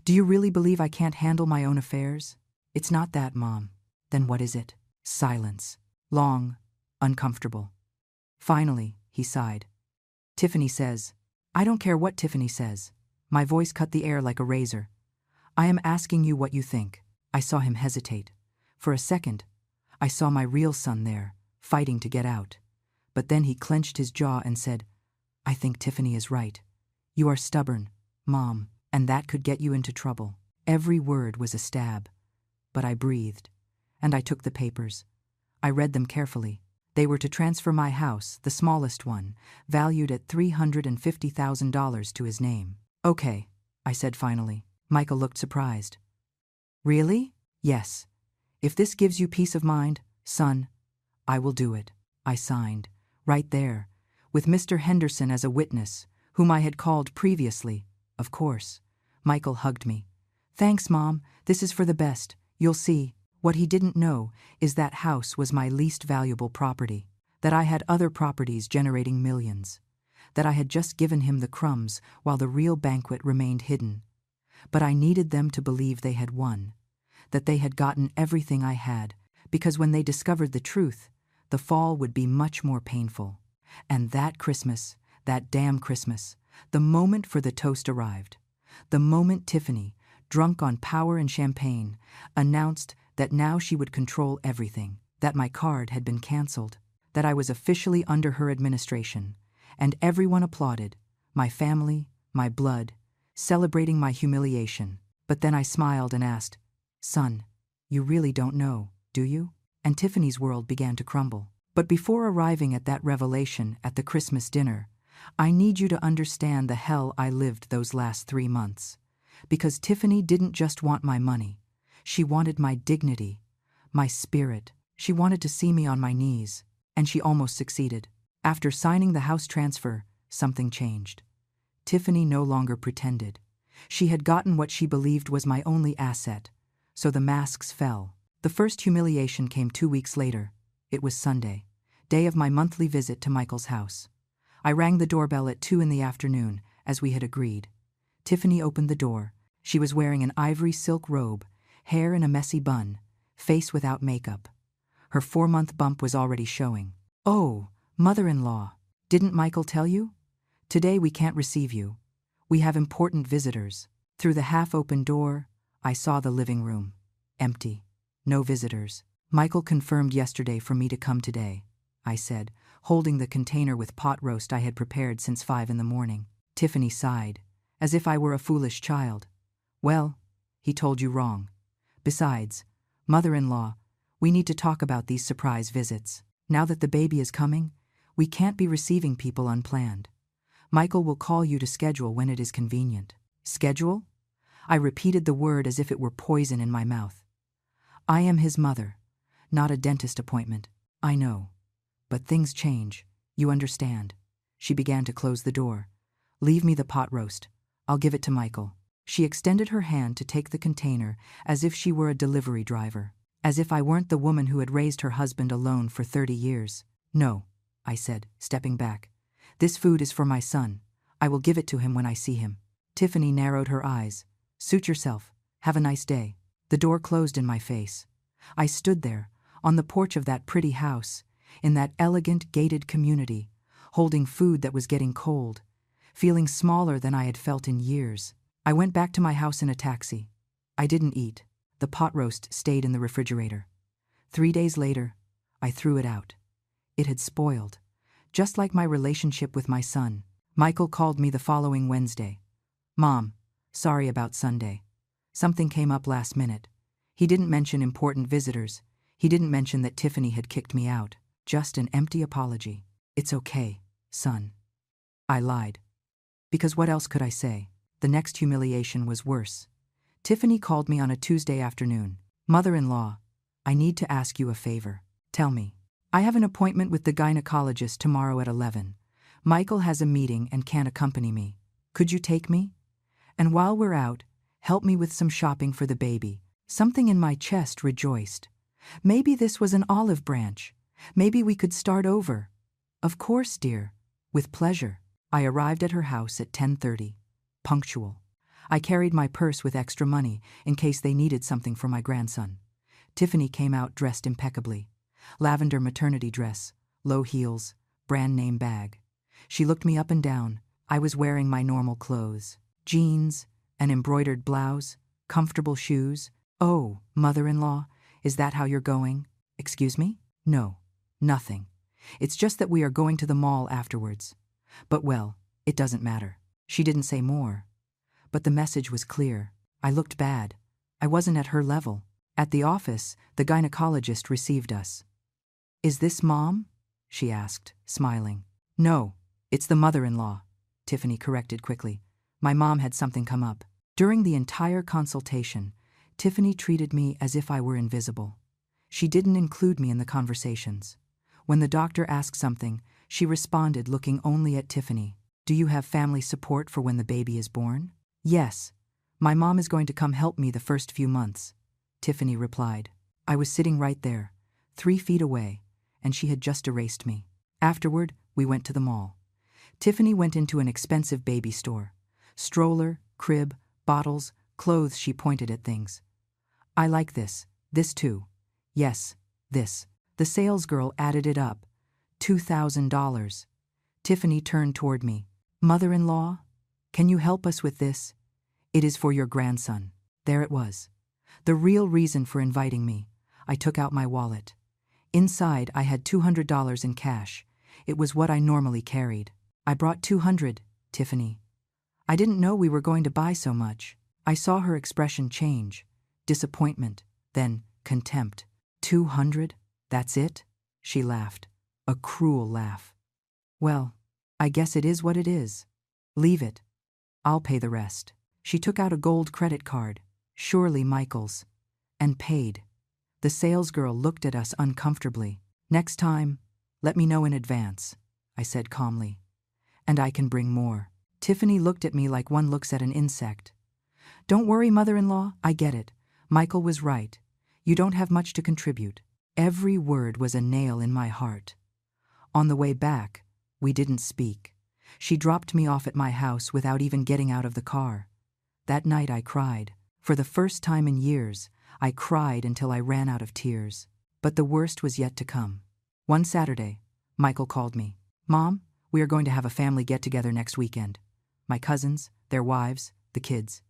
Do you really believe I can't handle my own affairs? It's not that, Mom. Then what is it? Silence. Long, uncomfortable. Finally, he sighed. Tiffany says. I don't care what Tiffany says. My voice cut the air like a razor. I am asking you what you think. I saw him hesitate. For a second, I saw my real son there, fighting to get out. But then he clenched his jaw and said, I think Tiffany is right. You are stubborn, Mom, and that could get you into trouble. Every word was a stab. But I breathed. And I took the papers. I read them carefully. They were to transfer my house, the smallest one, valued at $350,000 to his name. Okay, I said finally. Michael looked surprised. Really? Yes. If this gives you peace of mind, son, I will do it. I signed, right there, with Mr. Henderson as a witness, whom I had called previously, of course. Michael hugged me. Thanks, Mom, this is for the best, you'll see. What he didn't know is that house was my least valuable property, that I had other properties generating millions, that I had just given him the crumbs while the real banquet remained hidden. But I needed them to believe they had won, that they had gotten everything I had, because when they discovered the truth, the fall would be much more painful. And that Christmas, that damn Christmas, the moment for the toast arrived. The moment Tiffany, drunk on power and champagne, announced that now she would control everything, that my card had been canceled, that I was officially under her administration, and everyone applauded, my family, my blood, celebrating my humiliation. But then I smiled and asked, Son, you really don't know, do you? And Tiffany's world began to crumble. But before arriving at that revelation at the Christmas dinner, I need you to understand the hell I lived those last 3 months. Because Tiffany didn't just want my money. She wanted my dignity, my spirit. She wanted to see me on my knees, and she almost succeeded. After signing the house transfer, something changed. Tiffany no longer pretended. She had gotten what she believed was my only asset, so the masks fell. The first humiliation came 2 weeks later. It was Sunday, day of my monthly visit to Michael's house. I rang the doorbell at 2 in the afternoon, as we had agreed. Tiffany opened the door. She was wearing an ivory silk robe, hair in a messy bun, face without makeup. Her 4-month bump was already showing. "Oh, mother-in-law, didn't Michael tell you? Today we can't receive you. We have important visitors." Through the half-open door, I saw the living room. Empty. No visitors. "Michael confirmed yesterday for me to come today," I said, holding the container with pot roast I had prepared since 5 in the morning. Tiffany sighed, as if I were a foolish child. "Well, he told you wrong. Besides, mother-in-law, we need to talk about these surprise visits. Now that the baby is coming, we can't be receiving people unplanned. Michael will call you to schedule when it is convenient." "Schedule?" I repeated the word as if it were poison in my mouth. "I am his mother, not a dentist appointment. I know. But things change. You understand." She began to close the door. "Leave me the pot roast. I'll give it to Michael." She extended her hand to take the container as if she were a delivery driver. As if I weren't the woman who had raised her husband alone for 30 years. "No," I said, stepping back. "This food is for my son. I will give it to him when I see him." Tiffany narrowed her eyes. "Suit yourself. Have a nice day." The door closed in my face. I stood there, on the porch of that pretty house, in that elegant gated community, holding food that was getting cold, feeling smaller than I had felt in years. I went back to my house in a taxi. I didn't eat. The pot roast stayed in the refrigerator. 3 days later, I threw it out. It had spoiled, just like my relationship with my son. Michael called me the following Wednesday. "Mom, sorry about Sunday. Something came up last minute." He didn't mention important visitors. He didn't mention that Tiffany had kicked me out. Just an empty apology. "It's okay, son." I lied. Because what else could I say? The next humiliation was worse. Tiffany called me on a Tuesday afternoon. "Mother-in-law, I need to ask you a favor." "Tell me." "I have an appointment with the gynecologist tomorrow at 11. Michael has a meeting and can't accompany me. Could you take me? And while we're out, help me with some shopping for the baby." Something in my chest rejoiced. Maybe this was an olive branch. Maybe we could start over. "Of course, dear. With pleasure." I arrived at her house at 10:30. Punctual. I carried my purse with extra money in case they needed something for my grandson. Tiffany came out dressed impeccably. Lavender maternity dress, low heels, brand name bag. She looked me up and down. I was wearing my normal clothes. Jeans, an embroidered blouse, comfortable shoes. "Oh, mother-in-law, is that how you're going?" "Excuse me?" "No, nothing. It's just that we are going to the mall afterwards. But well, it doesn't matter." She didn't say more. But the message was clear. I looked bad. I wasn't at her level. At the office, the gynecologist received us. "Is this Mom?" she asked, smiling. "No, it's the mother-in-law," Tiffany corrected quickly. My mom had something come up. During the entire consultation, Tiffany treated me as if I were invisible. She didn't include me in the conversations. When the doctor asked something, she responded looking only at Tiffany. "Do you have family support for when the baby is born?" "Yes. My mom is going to come help me the first few months," Tiffany replied. I was sitting right there, 3 feet away, and she had just erased me. Afterward, we went to the mall. Tiffany went into an expensive baby store. Stroller, crib, bottles, clothes. She pointed at things. "I like this too. Yes, this." The salesgirl added it up. $2,000. Tiffany turned toward me. "Mother-in-law, can you help us with this? It is for your grandson." There it was. The real reason for inviting me. I took out my wallet. Inside, I had $200 in cash. It was what I normally carried. "I brought 200, Tiffany. I didn't know we were going to buy so much." I saw her expression change. Disappointment, then contempt. 200? That's it? She laughed. A cruel laugh. "Well, I guess it is what it is. Leave it. I'll pay the rest." She took out a gold credit card, surely Michael's, and paid. The salesgirl looked at us uncomfortably. "Next time, let me know in advance," I said calmly. "And I can bring more." Tiffany looked at me like one looks at an insect. "Don't worry, mother-in-law, I get it. Michael was right. You don't have much to contribute." Every word was a nail in my heart. On the way back, we didn't speak. She dropped me off at my house without even getting out of the car. That night I cried. For the first time in years, I cried until I ran out of tears. But the worst was yet to come. One Saturday, Michael called me. "Mom, we are going to have a family get-together next weekend. My cousins, their wives, the kids.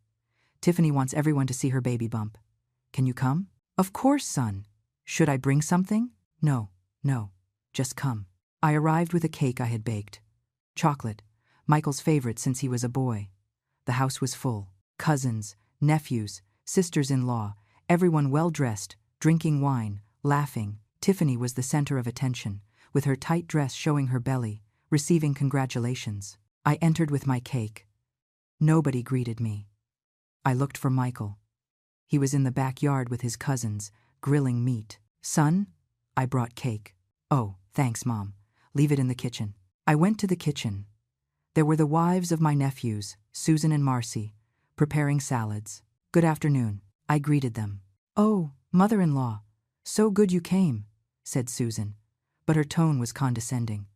Tiffany wants everyone to see her baby bump. Can you come?" "Of course, son. Should I bring something?" No, just come." I arrived with a cake I had baked. Chocolate, Michael's favorite since he was a boy. The house was full. Cousins, nephews, sisters-in-law, everyone well-dressed, drinking wine, laughing. Tiffany was the center of attention, with her tight dress showing her belly, receiving congratulations. I entered with my cake. Nobody greeted me. I looked for Michael. He was in the backyard with his cousins, grilling meat. "Son, I brought cake." "Oh, thanks, Mom. Leave it in the kitchen." I went to the kitchen. There were the wives of my nephews, Susan and Marcy, preparing salads. "Good afternoon," I greeted them. "Oh, mother-in-law, so good you came," said Susan, but her tone was condescending.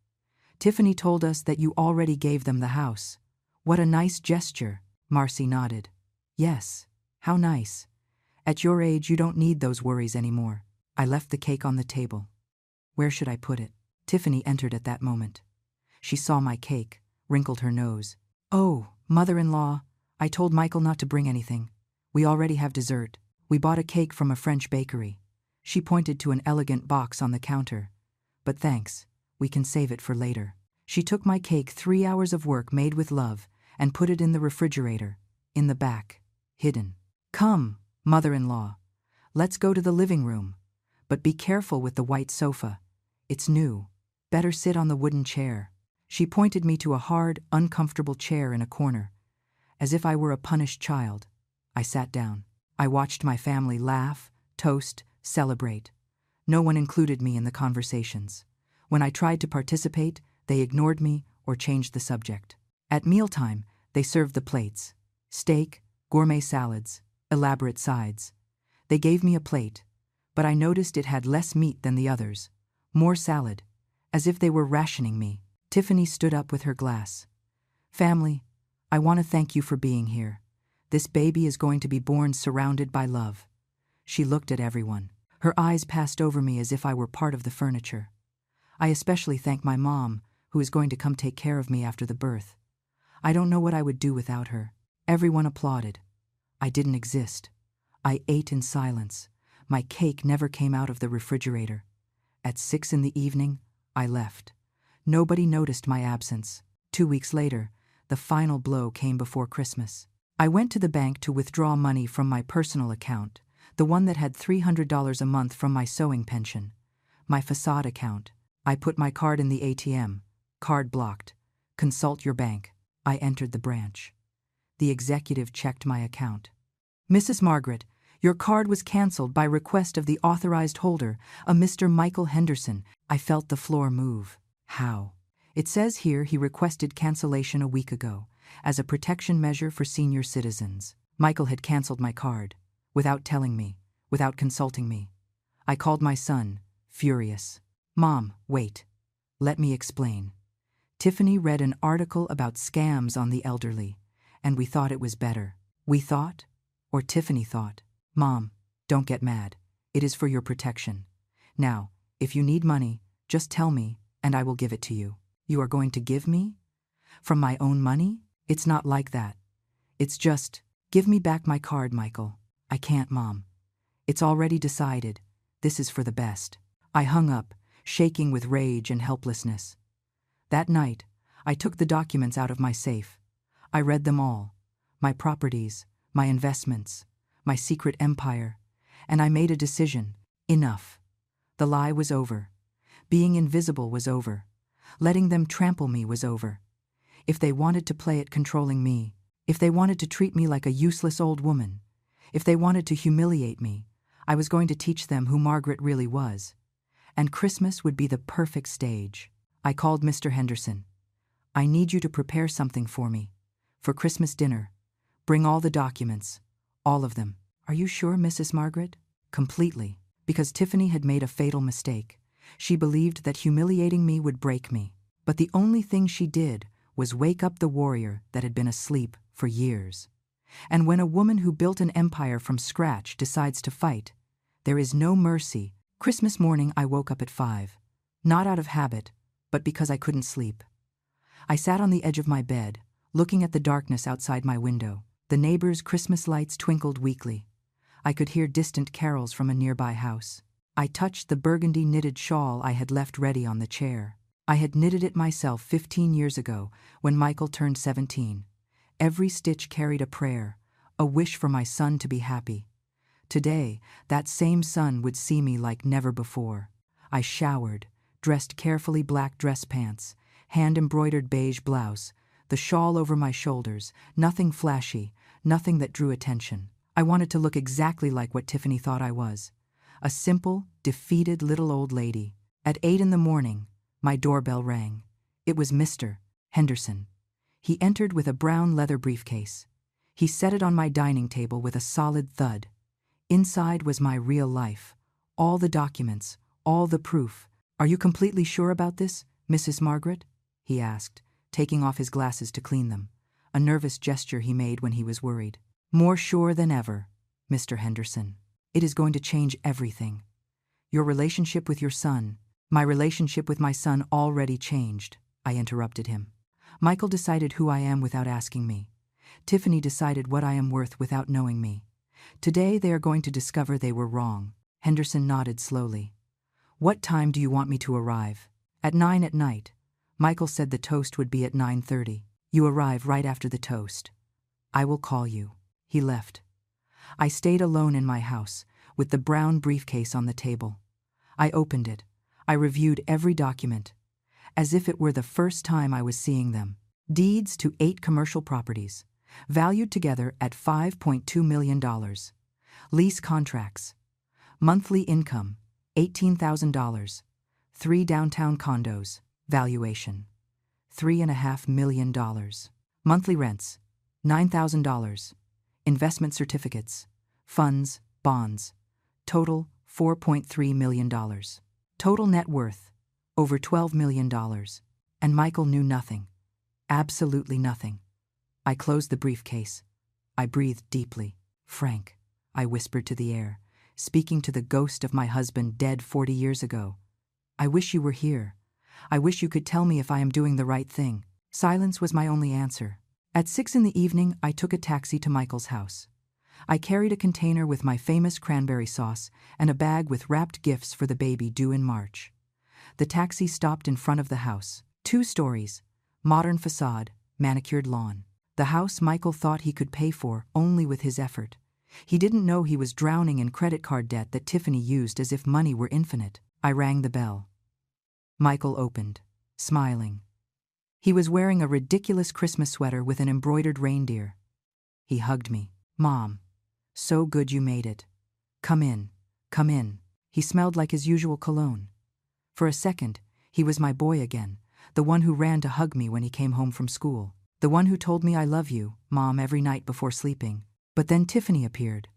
"Tiffany told us that you already gave them the house. What a nice gesture." Marcy nodded. "Yes, how nice. At your age you don't need those worries anymore." I left the cake on the table. Where should I put it? Tiffany entered at that moment. She saw my cake, wrinkled her nose. "Oh, mother-in-law, I told Michael not to bring anything. We already have dessert. We bought a cake from a French bakery." She pointed to an elegant box on the counter. "But thanks, we can save it for later." She took my cake, 3 hours of work made with love, and put it in the refrigerator, in the back, hidden. "Come, mother-in-law, let's go to the living room. But be careful with the white sofa. It's new. Better sit on the wooden chair." She pointed me to a hard, uncomfortable chair in a corner. As if I were a punished child, I sat down. I watched my family laugh, toast, celebrate. No one included me in the conversations. When I tried to participate, they ignored me or changed the subject. At mealtime, they served the plates. Steak, gourmet salads, elaborate sides. They gave me a plate, but I noticed it had less meat than the others. More salad, as if they were rationing me. Tiffany stood up with her glass. "Family, I want to thank you for being here. This baby is going to be born surrounded by love." She looked at everyone. Her eyes passed over me as if I were part of the furniture. "I especially thank my mom, who is going to come take care of me after the birth. I don't know what I would do without her." Everyone applauded. I didn't exist. I ate in silence. My cake never came out of the refrigerator. At 6 in the evening, I left. Nobody noticed my absence. 2 weeks later, the final blow came before Christmas. I went to the bank to withdraw money from my personal account, the one that had $300 a month from my sewing pension. My facade account. I put my card in the ATM. Card blocked. Consult your bank. I entered the branch. The executive checked my account. "Mrs. Margaret, your card was canceled by request of the authorized holder, a Mr. Michael Henderson." I felt the floor move. How? It says here he requested cancellation a week ago, as a protection measure for senior citizens. Michael had canceled my card, without telling me, without consulting me. I called my son, furious. "Mom, wait. Let me explain." Tiffany read an article about scams on the elderly, and we thought it was better. We thought, or Tiffany thought. "Mom, don't get mad. It is for your protection. Now, if you need money, just tell me, and I will give it to you." "You are going to give me? From my own money?" "It's not like that. It's just, give me back my card, Michael." "I can't, Mom. It's already decided. This is for the best." I hung up, shaking with rage and helplessness. That night, I took the documents out of my safe. I read them all. My properties, my investments, my secret empire, and I made a decision. Enough. The lie was over. Being invisible was over. Letting them trample me was over. If they wanted to play at controlling me, If they wanted to treat me like a useless old woman, if they wanted to humiliate me, I was going to teach them who Margaret really was. And Christmas would be the perfect stage. I called Mr. Henderson. I need you to prepare something for me. For Christmas dinner. Bring all the documents. All of them. Are you sure, Mrs. Margaret? Completely. Because Tiffany had made a fatal mistake. She believed that humiliating me would break me. But the only thing she did was wake up the warrior that had been asleep for years. And when a woman who built an empire from scratch decides to fight, there is no mercy. Christmas morning I woke up at 5. Not out of habit, but because I couldn't sleep. I sat on the edge of my bed, looking at the darkness outside my window. The neighbors' Christmas lights twinkled weakly. I could hear distant carols from a nearby house. I touched the burgundy knitted shawl I had left ready on the chair. I had knitted it myself 15 years ago, when Michael turned 17. Every stitch carried a prayer, a wish for my son to be happy. Today, that same son would see me like never before. I showered, dressed carefully black dress pants, hand-embroidered beige blouse, the shawl over my shoulders, nothing flashy, nothing that drew attention. I wanted to look exactly like what Tiffany thought I was. A simple, defeated little old lady. At 8 in the morning, my doorbell rang. It was Mr. Henderson. He entered with a brown leather briefcase. He set it on my dining table with a solid thud. Inside was my real life. All the documents, all the proof. Are you completely sure about this, Mrs. Margaret? He asked, taking off his glasses to clean them, a nervous gesture he made when he was worried. More sure than ever, Mr. Henderson. It is going to change everything. Your relationship with your son. My relationship with my son already changed, I interrupted him. Michael decided who I am without asking me. Tiffany decided what I am worth without knowing me. Today they are going to discover they were wrong. Henderson nodded slowly. What time do you want me to arrive? At 9 at night. Michael said the toast would be at 9:30. You arrive right after the toast. I will call you. He left. I stayed alone in my house, with the brown briefcase on the table. I opened it. I reviewed every document, as if it were the first time I was seeing them. Deeds to 8 commercial properties, valued together at $5.2 million. Lease contracts. Monthly income, $18,000. 3 downtown condos. Valuation, $3.5 million. Monthly rents, $9,000. Investment certificates, funds, bonds. Total, $4.3 million. Total net worth, over $12 million. And Michael knew nothing. Absolutely nothing. I closed the briefcase. I breathed deeply. Frank, I whispered to the air, speaking to the ghost of my husband dead 40 years ago. I wish you were here. I wish you could tell me if I am doing the right thing. Silence was my only answer. At 6 in the evening, I took a taxi to Michael's house. I carried a container with my famous cranberry sauce and a bag with wrapped gifts for the baby due in March. The taxi stopped in front of the house. 2 stories, modern facade, manicured lawn. The house Michael thought he could pay for only with his effort. He didn't know he was drowning in credit card debt that Tiffany used as if money were infinite. I rang the bell. Michael opened, smiling. He was wearing a ridiculous Christmas sweater with an embroidered reindeer. He hugged me. Mom, so good you made it. Come in, come in. He smelled like his usual cologne. For a second, he was my boy again, the one who ran to hug me when he came home from school, the one who told me I love you, Mom, every night before sleeping. But then Tiffany appeared.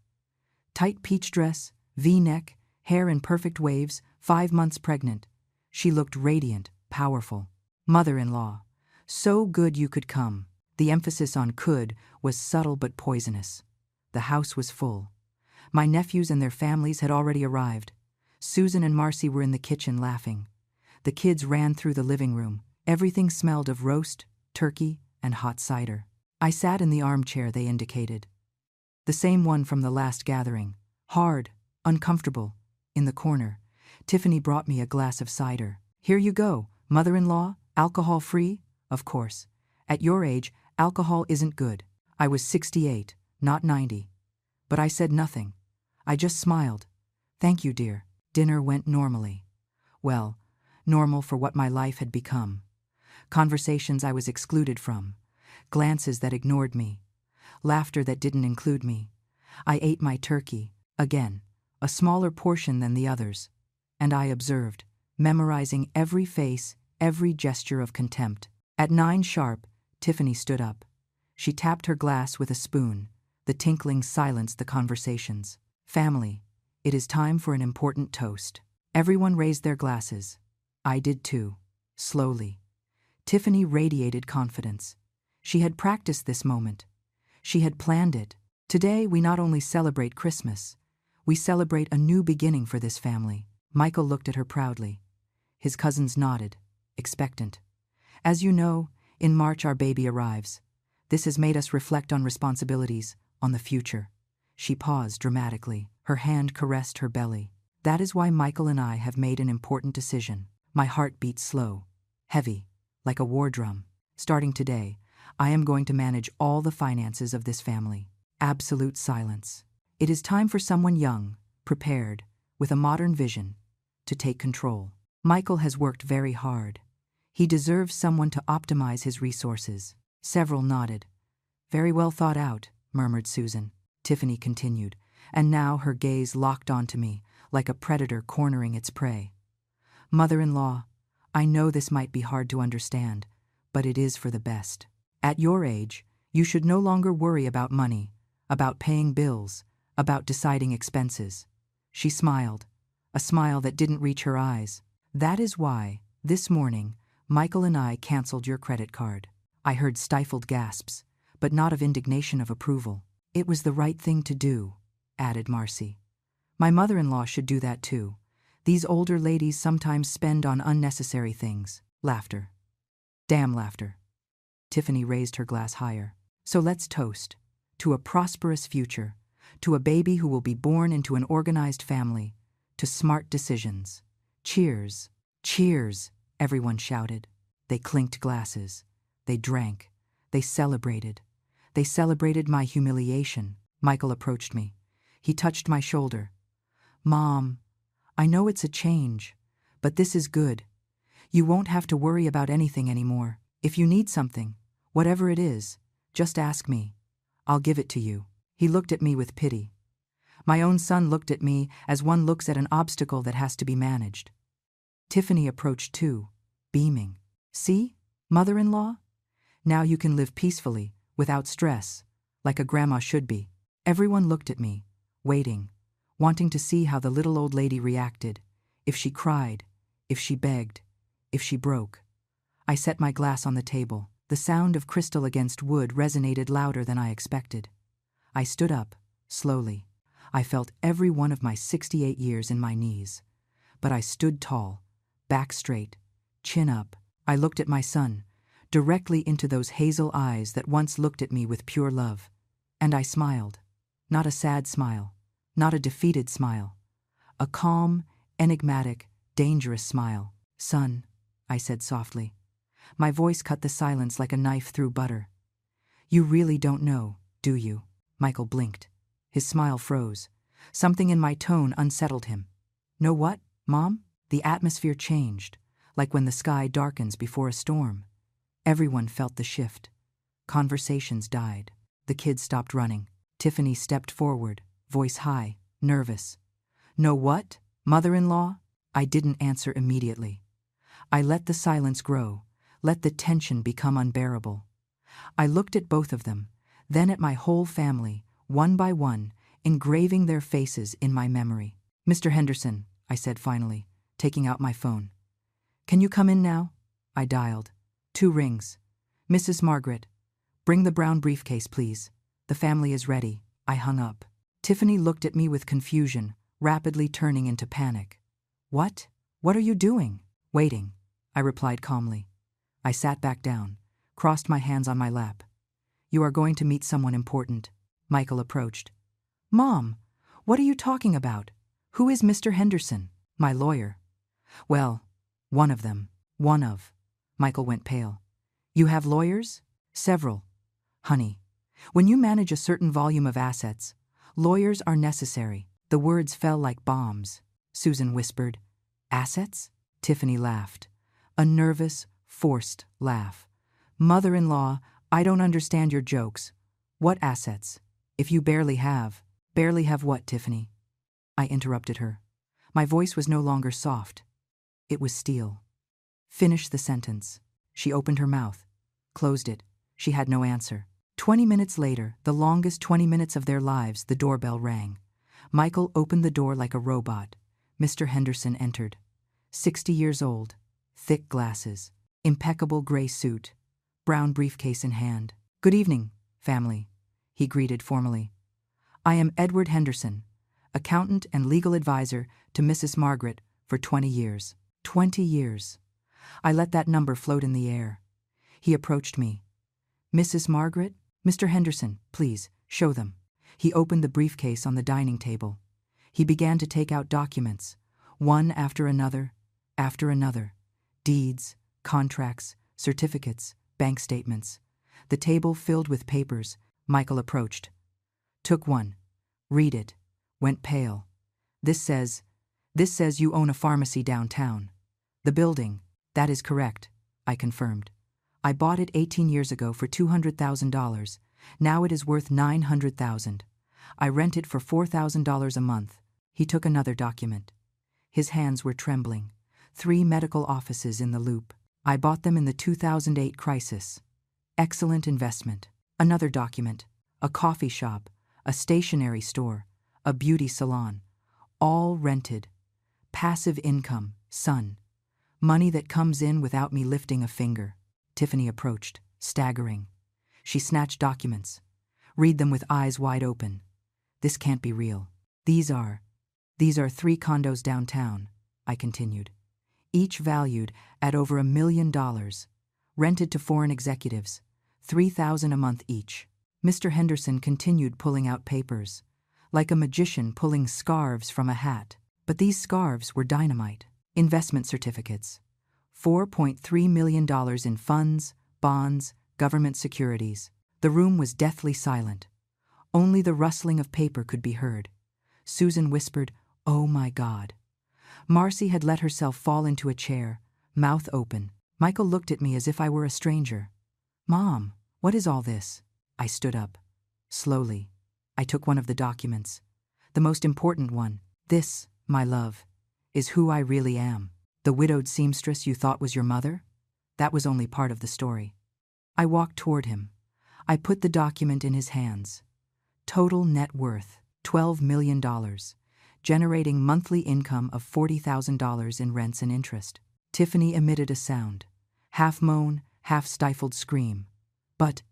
Tight peach dress, V-neck, hair in perfect waves, 5 months pregnant. She looked radiant, powerful. Mother-in-law. So good you could come. The emphasis on could was subtle but poisonous. The house was full. My nephews and their families had already arrived. Susan and Marcy were in the kitchen laughing. The kids ran through the living room. Everything smelled of roast, turkey, and hot cider. I sat in the armchair they indicated. The same one from the last gathering. Hard, uncomfortable. In the corner, Tiffany brought me a glass of cider. Here you go, mother-in-law, alcohol-free? Of course. At your age, alcohol isn't good. I was 68, not 90. But I said nothing. I just smiled. Thank you, dear. Dinner went normally. Well, normal for what my life had become. Conversations I was excluded from. Glances that ignored me. laughter that didn't include me. I ate my turkey, again, a smaller portion than the others, and I observed, memorizing every face, every gesture of contempt. At 9 sharp, Tiffany stood up. She tapped her glass with a spoon. The tinkling silenced the conversations. Family, it is time for an important toast. Everyone raised their glasses. I did too, slowly. Tiffany radiated confidence. She had practiced this moment. She had planned it. Today we not only celebrate Christmas, we celebrate a new beginning for this family. Michael looked at her proudly. His cousins nodded, expectant. As you know, in March our baby arrives. This has made us reflect on responsibilities, on the future. She paused dramatically. Her hand caressed her belly. That is why Michael and I have made an important decision. My heart beat slow, heavy, like a war drum. Starting today, I am going to manage all the finances of this family. Absolute silence. It is time for someone young, prepared, with a modern vision, to take control. Michael has worked very hard. He deserves someone to optimize his resources. Several nodded. Very well thought out, murmured Susan. Tiffany continued, and now her gaze locked onto me, like a predator cornering its prey. Mother-in-law, I know this might be hard to understand, but it is for the best. At your age, you should no longer worry about money, about paying bills, about deciding expenses. She smiled, a smile that didn't reach her eyes. That is why, this morning, Michael and I canceled your credit card. I heard stifled gasps, but not of indignation, of approval. It was the right thing to do, added Marcy. My mother-in-law should do that too. These older ladies sometimes spend on unnecessary things. Laughter. Damn laughter. Tiffany raised her glass higher. So let's toast. To a prosperous future. To a baby who will be born into an organized family. To smart decisions. Cheers. Cheers, everyone shouted. They clinked glasses. They drank. They celebrated. They celebrated my humiliation. Michael approached me. He touched my shoulder. Mom, I know it's a change, but this is good. You won't have to worry about anything anymore. If you need something, whatever it is, just ask me. I'll give it to you. He looked at me with pity. My own son looked at me as one looks at an obstacle that has to be managed. Tiffany approached too, beaming. See, mother-in-law? Now you can live peacefully, without stress, like a grandma should be. Everyone looked at me, waiting, wanting to see how the little old lady reacted, if she cried, if she begged, if she broke. I set my glass on the table. The sound of crystal against wood resonated louder than I expected. I stood up, slowly. I felt every one of my 68 years in my knees. But I stood tall, back straight, chin up. I looked at my son, directly into those hazel eyes that once looked at me with pure love. And I smiled. Not a sad smile, not a defeated smile. A calm, enigmatic, dangerous smile. Son, I said softly. My voice cut the silence like a knife through butter. You really don't know, do you? Michael blinked. His smile froze. Something in my tone unsettled him. Know what, Mom? The atmosphere changed, like when the sky darkens before a storm. Everyone felt the shift. Conversations died. The kids stopped running. Tiffany stepped forward, voice high, nervous. Know what, mother-in-law? I didn't answer immediately. I let the silence grow, let the tension become unbearable. I looked at both of them, then at my whole family, one by one, engraving their faces in my memory. Mr. Henderson, I said finally, taking out my phone. Can you come in now? I dialed. 2 rings. Mrs. Margaret, bring the brown briefcase, please. The family is ready. I hung up. Tiffany looked at me with confusion, rapidly turning into panic. What? What are you doing? Waiting, I replied calmly. I sat back down, crossed my hands on my lap. You are going to meet someone important. Michael approached. Mom, what are you talking about? Who is Mr. Henderson? My lawyer. Well, one of them. One of. Michael went pale. You have lawyers? Several. Honey, when you manage a certain volume of assets, lawyers are necessary. The words fell like bombs. Susan whispered. Assets? Tiffany laughed. A nervous, forced laugh. Mother-in-law, I don't understand your jokes. What assets? If you barely have what, Tiffany? I interrupted her. My voice was no longer soft. It was steel. Finish the sentence. She opened her mouth, closed it. She had no answer. 20 minutes later, the longest 20 minutes of their lives, the doorbell rang. Michael opened the door like a robot. Mr. Henderson entered. 60 years old, thick glasses, impeccable gray suit, brown briefcase in hand. Good evening, family, he greeted formally. I am Edward Henderson, accountant and legal advisor to Mrs. Margaret for 20 years. 20 years. I let that number float in the air. He approached me. Mrs. Margaret? Mr. Henderson, please, show them. He opened the briefcase on the dining table. He began to take out documents, one after another, deeds, contracts, certificates, bank statements. The table filled with papers. Michael approached. Took one. Read it. Went pale. This says you own a pharmacy downtown. The building, that is correct, I confirmed. I bought it 18 years ago for $200,000. Now it is worth $900,000. I rent it for $4,000 a month. He took another document. His hands were trembling. 3 medical offices in the loop. I bought them in the 2008 crisis. Excellent investment. Another document. A coffee shop, a stationery store, a beauty salon. All rented. Passive income, son. Money that comes in without me lifting a finger. Tiffany approached, staggering. She snatched documents. Read them with eyes wide open. This can't be real. These are 3 condos downtown, I continued. Each valued at over $1 million. Rented to foreign executives. $3,000 a month each. Mr. Henderson continued pulling out papers, like a magician pulling scarves from a hat. But these scarves were dynamite. Investment certificates. $4.3 million in funds, bonds, government securities. The room was deathly silent. Only the rustling of paper could be heard. Susan whispered, "Oh my God." Marcy had let herself fall into a chair, mouth open. Michael looked at me as if I were a stranger. "Mom, what is all this?" I stood up. Slowly, I took one of the documents. The most important one. This, my love, is who I really am. The widowed seamstress you thought was your mother? That was only part of the story. I walked toward him. I put the document in his hands. Total net worth, $12 million, generating monthly income of $40,000 in rents and interest. Tiffany emitted a sound, half moan, half stifled scream. But,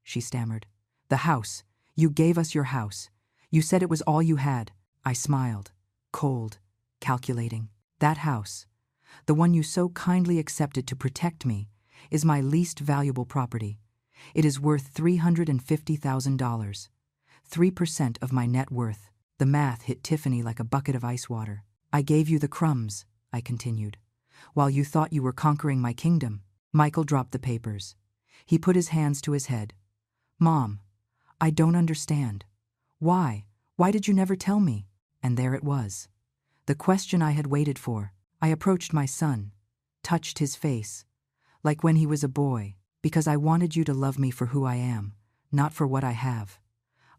she stammered. The house. You gave us your house. You said it was all you had. I smiled, cold, calculating. That house, the one you so kindly accepted to protect me, is my least valuable property. It is worth $350,000. 3% of my net worth. The math hit Tiffany like a bucket of ice water. I gave you the crumbs, I continued, while you thought you were conquering my kingdom. Michael dropped the papers. He put his hands to his head. Mom, I don't understand. Why? Why did you never tell me? And there it was. The question I had waited for. I approached my son, touched his face, like when he was a boy, because I wanted you to love me for who I am, not for what I have.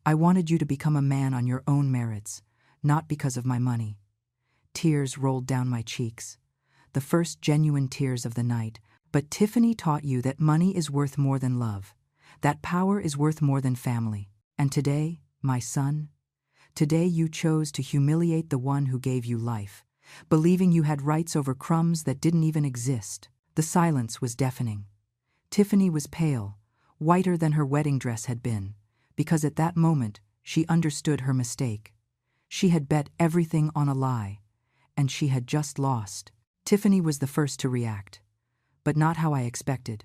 I wanted you to become a man on your own merits, not because of my money. Tears rolled down my cheeks, the first genuine tears of the night. But Tiffany taught you that money is worth more than love, that power is worth more than family. And today, my son, today you chose to humiliate the one who gave you life, believing you had rights over crumbs that didn't even exist. The silence was deafening. Tiffany was pale, whiter than her wedding dress had been, because at that moment she understood her mistake. She had bet everything on a lie, and she had just lost. Tiffany was the first to react, but not how I expected.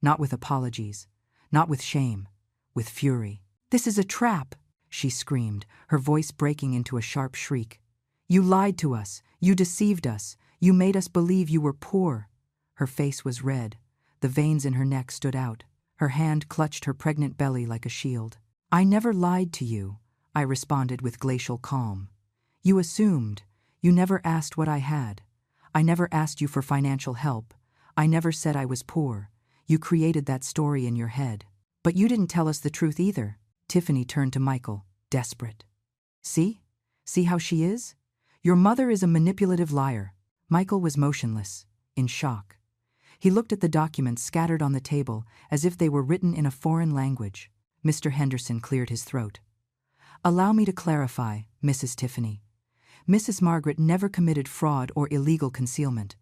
Not with apologies, not with shame, with fury. "This is a trap," she screamed, her voice breaking into a sharp shriek. "You lied to us, you deceived us, you made us believe you were poor." Her face was red, the veins in her neck stood out. Her hand clutched her pregnant belly like a shield. "I never lied to you," I responded with glacial calm. "You assumed. You never asked what I had. I never asked you for financial help. I never said I was poor. You created that story in your head." But you didn't tell us the truth either. Tiffany turned to Michael, desperate. See? See how she is? Your mother is a manipulative liar. Michael was motionless, in shock. He looked at the documents scattered on the table as if they were written in a foreign language. Mr. Henderson cleared his throat. Allow me to clarify, Mrs. Tiffany. Mrs. Margaret never committed fraud or illegal concealment.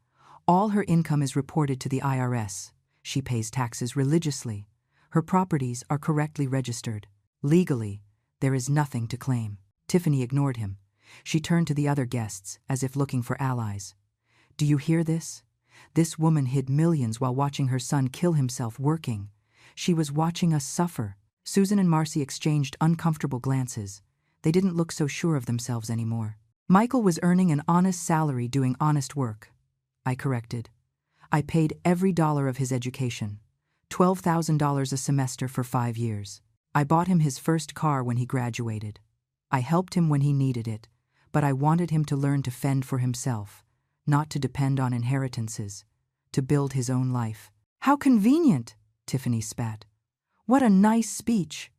All her income is reported to the IRS. She pays taxes religiously. Her properties are correctly registered. Legally, there is nothing to claim. Tiffany ignored him. She turned to the other guests, as if looking for allies. Do you hear this? This woman hid millions while watching her son kill himself working. She was watching us suffer. Susan and Marcy exchanged uncomfortable glances. They didn't look so sure of themselves anymore. Michael was earning an honest salary doing honest work. I corrected. I paid every dollar of his education. $12,000 a semester for 5 years. I bought him his first car when he graduated. I helped him when he needed it, but I wanted him to learn to fend for himself, not to depend on inheritances, to build his own life. How convenient, Tiffany spat. What a nice speech.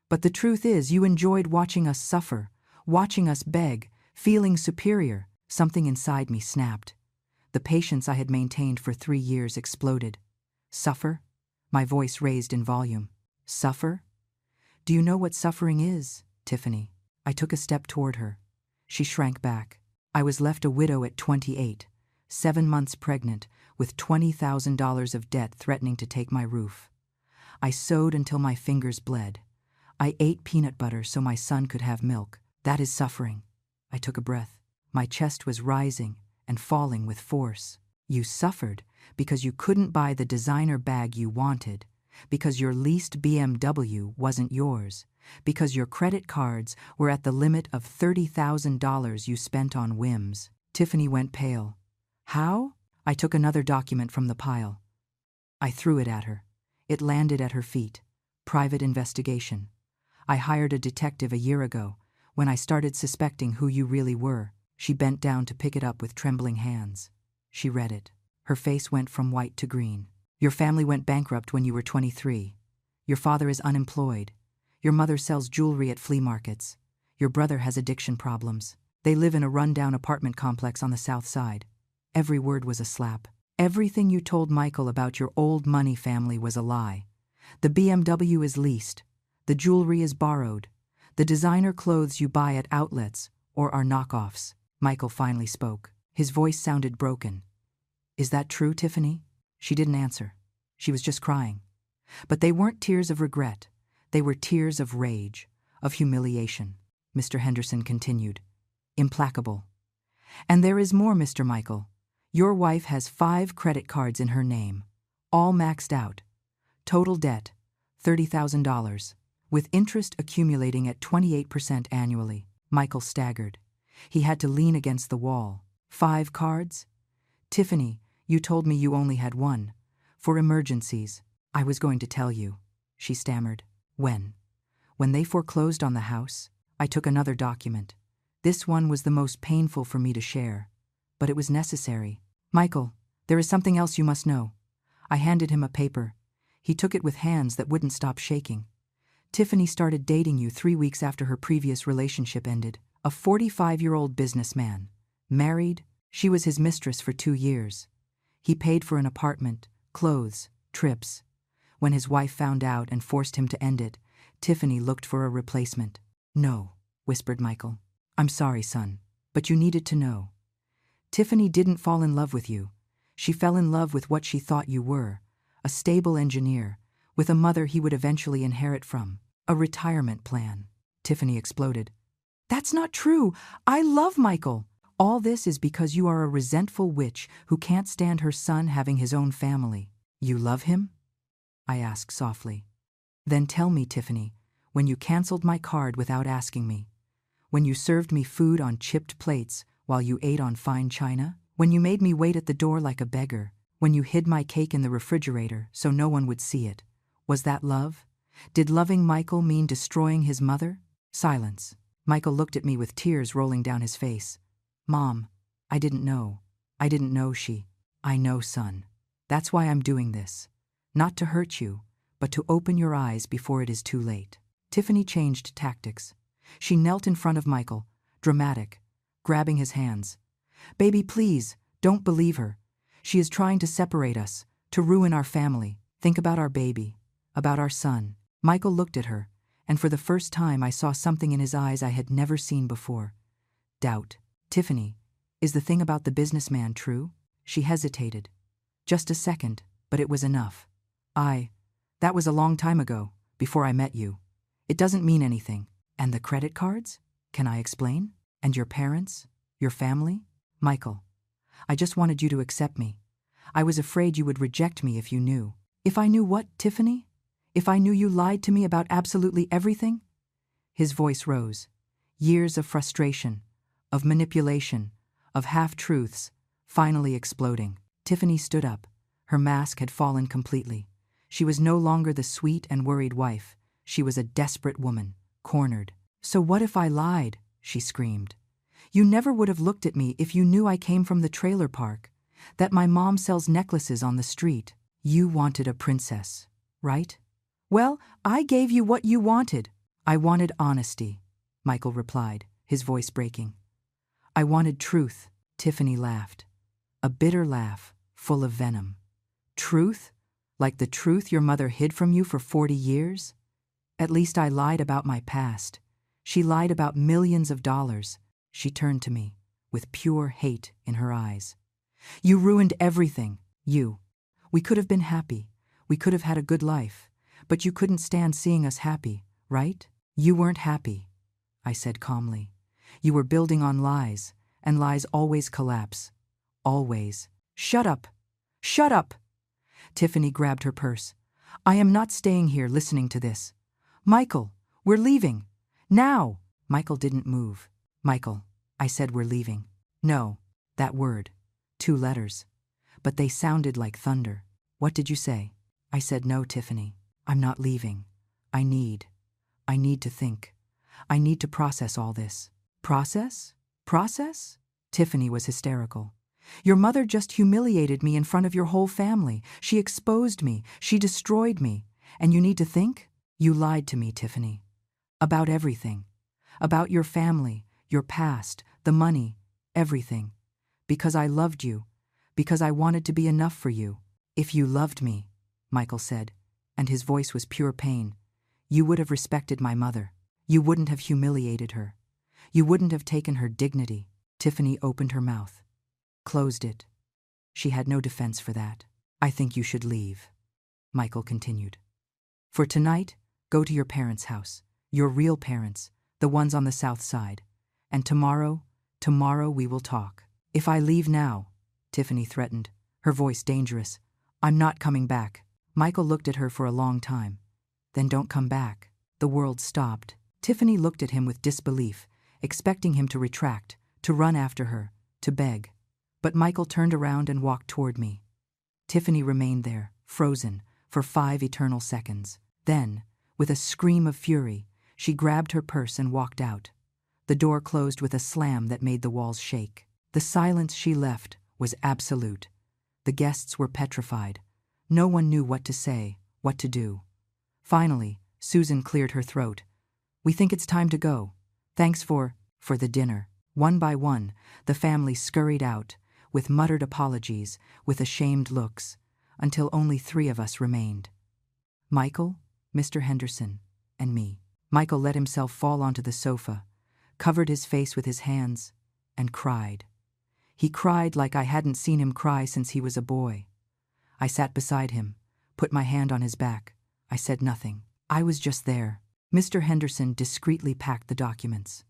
But the truth is, you enjoyed watching us suffer, watching us beg, feeling superior. Something inside me snapped. The patience I had maintained for 3 years exploded. Suffer? My voice raised in volume. Suffer? Do you know what suffering is, Tiffany? I took a step toward her. She shrank back. I was left a widow at 28, 7 months pregnant, with $20,000 of debt threatening to take my roof. I sewed until my fingers bled. I ate peanut butter so my son could have milk. That is suffering. I took a breath. My chest was rising and falling with force. You suffered because you couldn't buy the designer bag you wanted, because your leased BMW wasn't yours, because your credit cards were at the limit of $30,000 you spent on whims. Tiffany went pale. How? I took another document from the pile. I threw it at her. It landed at her feet. Private investigation. I hired a detective a year ago, when I started suspecting who you really were. She bent down to pick it up with trembling hands. She read it. Her face went from white to green. Your family went bankrupt when you were 23. Your father is unemployed. Your mother sells jewelry at flea markets. Your brother has addiction problems. They live in a run-down apartment complex on the south side. Every word was a slap. Everything you told Michael about your old money family was a lie. The BMW is leased. The jewelry is borrowed. The designer clothes you buy at outlets or are knockoffs. Michael finally spoke. His voice sounded broken. Is that true, Tiffany? She didn't answer. She was just crying. But they weren't tears of regret. They were tears of rage, of humiliation. Mr. Henderson continued, implacable. And there is more, Mr. Michael. Your wife has 5 credit cards in her name, all maxed out. Total debt, $30,000, with interest accumulating at 28% annually. Michael staggered. He had to lean against the wall. 5 cards? Tiffany, you told me you only had 1. For emergencies. I was going to tell you, she stammered. When? When they foreclosed on the house, I took another document. This one was the most painful for me to share, but it was necessary. Michael, there is something else you must know. I handed him a paper. He took it with hands that wouldn't stop shaking. Tiffany started dating you 3 weeks after her previous relationship ended. A 45-year-old businessman. Married, she was his mistress for 2 years. He paid for an apartment, clothes, trips. When his wife found out and forced him to end it, Tiffany looked for a replacement. No, whispered Michael. I'm sorry, son, but you needed to know. Tiffany didn't fall in love with you. She fell in love with what she thought you were, a stable engineer, with a mother he would eventually inherit from. A retirement plan. Tiffany exploded. That's not true. I love Michael. All this is because you are a resentful witch who can't stand her son having his own family. You love him? I asked softly. Then tell me, Tiffany, when you canceled my card without asking me, when you served me food on chipped plates while you ate on fine china, when you made me wait at the door like a beggar, when you hid my cake in the refrigerator so no one would see it, was that love? Did loving Michael mean destroying his mother? Silence. Michael looked at me with tears rolling down his face. Mom, I didn't know. I didn't know she. I know, son. That's why I'm doing this. Not to hurt you, but to open your eyes before it is too late. Tiffany changed tactics. She knelt in front of Michael, dramatic, grabbing his hands. Baby, please, don't believe her. She is trying to separate us, to ruin our family. Think about our baby, about our son. Michael looked at her, and for the first time I saw something in his eyes I had never seen before. Doubt. Tiffany, is the thing about the businessman true? She hesitated. Just a second, but it was enough. That was a long time ago, before I met you. It doesn't mean anything. And the credit cards? Can I explain? And your parents? Your family? Michael, I just wanted you to accept me. I was afraid you would reject me if you knew. If I knew what, Tiffany? If I knew you lied to me about absolutely everything? His voice rose. Years of frustration, of manipulation, of half-truths, finally exploding. Tiffany stood up. Her mask had fallen completely. She was no longer the sweet and worried wife. She was a desperate woman, cornered. So what if I lied? She screamed. You never would have looked at me if you knew I came from the trailer park, that my mom sells necklaces on the street. You wanted a princess, right? Well, I gave you what you wanted. I wanted honesty, Michael replied, his voice breaking. I wanted truth, Tiffany laughed. A bitter laugh, full of venom. Truth? Like the truth your mother hid from you for 40 years? At least I lied about my past. She lied about millions of dollars. She turned to me, with pure hate in her eyes. You ruined everything, you. We could have been happy. We could have had a good life. But you couldn't stand seeing us happy, right? You weren't happy, I said calmly. You were building on lies, and lies always collapse. Always. Shut up! Shut up! Tiffany grabbed her purse. I am not staying here listening to this. Michael, we're leaving. Now! Michael didn't move. Michael, I said we're leaving. No, that word. 2 letters. But they sounded like thunder. What did you say? I said no, Tiffany. I'm not leaving. I need to think. I need to process all this. Process? Process? Tiffany was hysterical. Your mother just humiliated me in front of your whole family. She exposed me. She destroyed me. And you need to think? You lied to me, Tiffany. About everything. About your family, your past, the money, everything. Because I loved you. Because I wanted to be enough for you. If you loved me, Michael said, and his voice was pure pain, you would have respected my mother. You wouldn't have humiliated her. You wouldn't have taken her dignity. Tiffany opened her mouth. Closed it. She had no defense for that. I think you should leave, Michael continued. For tonight, go to your parents' house, your real parents, the ones on the south side. And tomorrow we will talk. If I leave now, Tiffany threatened, her voice dangerous, I'm not coming back. Michael looked at her for a long time. Then don't come back. The world stopped. Tiffany looked at him with disbelief, expecting him to retract, to run after her, to beg. But Michael turned around and walked toward me. Tiffany remained there, frozen, for 5 eternal seconds. Then, with a scream of fury, she grabbed her purse and walked out. The door closed with a slam that made the walls shake. The silence she left was absolute. The guests were petrified. No one knew what to say, what to do. Finally, Susan cleared her throat. We think it's time to go. Thanks for the dinner. One by one, the family scurried out, with muttered apologies, with ashamed looks, until only 3 of us remained. Michael, Mr. Henderson, and me. Michael let himself fall onto the sofa, covered his face with his hands, and cried. He cried like I hadn't seen him cry since he was a boy. I sat beside him, put my hand on his back. I said nothing. I was just there. Mr. Henderson discreetly packed the documents.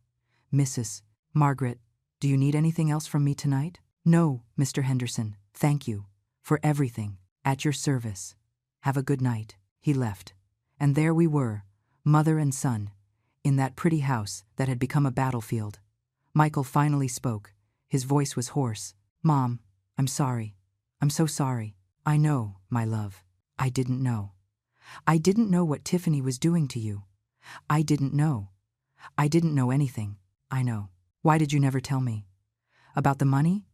Mrs. Margaret, do you need anything else from me tonight? No, Mr. Henderson, thank you. For everything. At your service. Have a good night. He left. And there we were, mother and son, in that pretty house that had become a battlefield. Michael finally spoke. His voice was hoarse. Mom, I'm sorry. I'm so sorry. I know, my love. I didn't know. I didn't know what Tiffany was doing to you. I didn't know. I didn't know anything. I know. Why did you never tell me? About the money?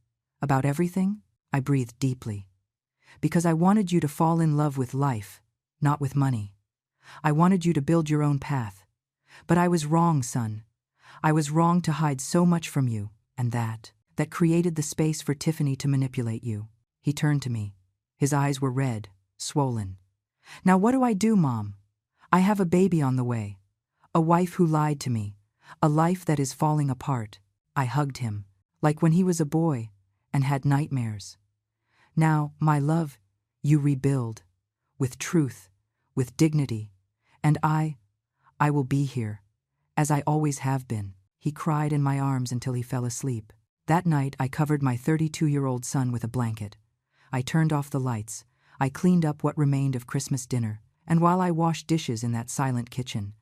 About everything? I breathed deeply. Because I wanted you to fall in love with life, not with money. I wanted you to build your own path. But I was wrong, son. I was wrong to hide so much from you, and that created the space for Tiffany to manipulate you." He turned to me. His eyes were red, swollen. "Now what do I do, Mom? I have a baby on the way. A wife who lied to me. A life that is falling apart." I hugged him, like when he was a boy, and had nightmares. "Now, my love, you rebuild. With truth, with dignity. And I will be here, as I always have been." He cried in my arms until he fell asleep. That night I covered my 32-year-old son with a blanket. I turned off the lights. I cleaned up what remained of Christmas dinner, and while I washed dishes in that silent kitchen,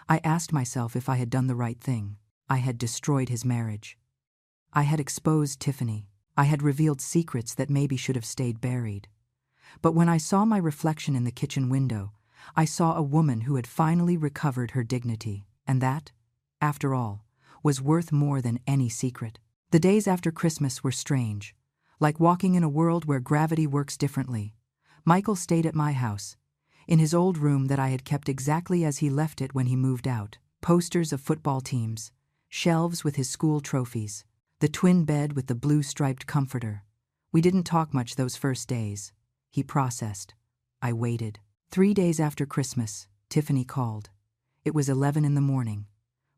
I asked myself if I had done the right thing. I had destroyed his marriage. I had exposed Tiffany. I had revealed secrets that maybe should have stayed buried. But when I saw my reflection in the kitchen window, I saw a woman who had finally recovered her dignity, and that, after all, was worth more than any secret. The days after Christmas were strange, like walking in a world where gravity works differently. Michael stayed at my house, in his old room that I had kept exactly as he left it when he moved out. Posters of football teams, shelves with his school trophies, the twin bed with the blue-striped comforter. We didn't talk much those first days. He processed. I waited. 3 days after Christmas, Tiffany called. It was 11 in the morning.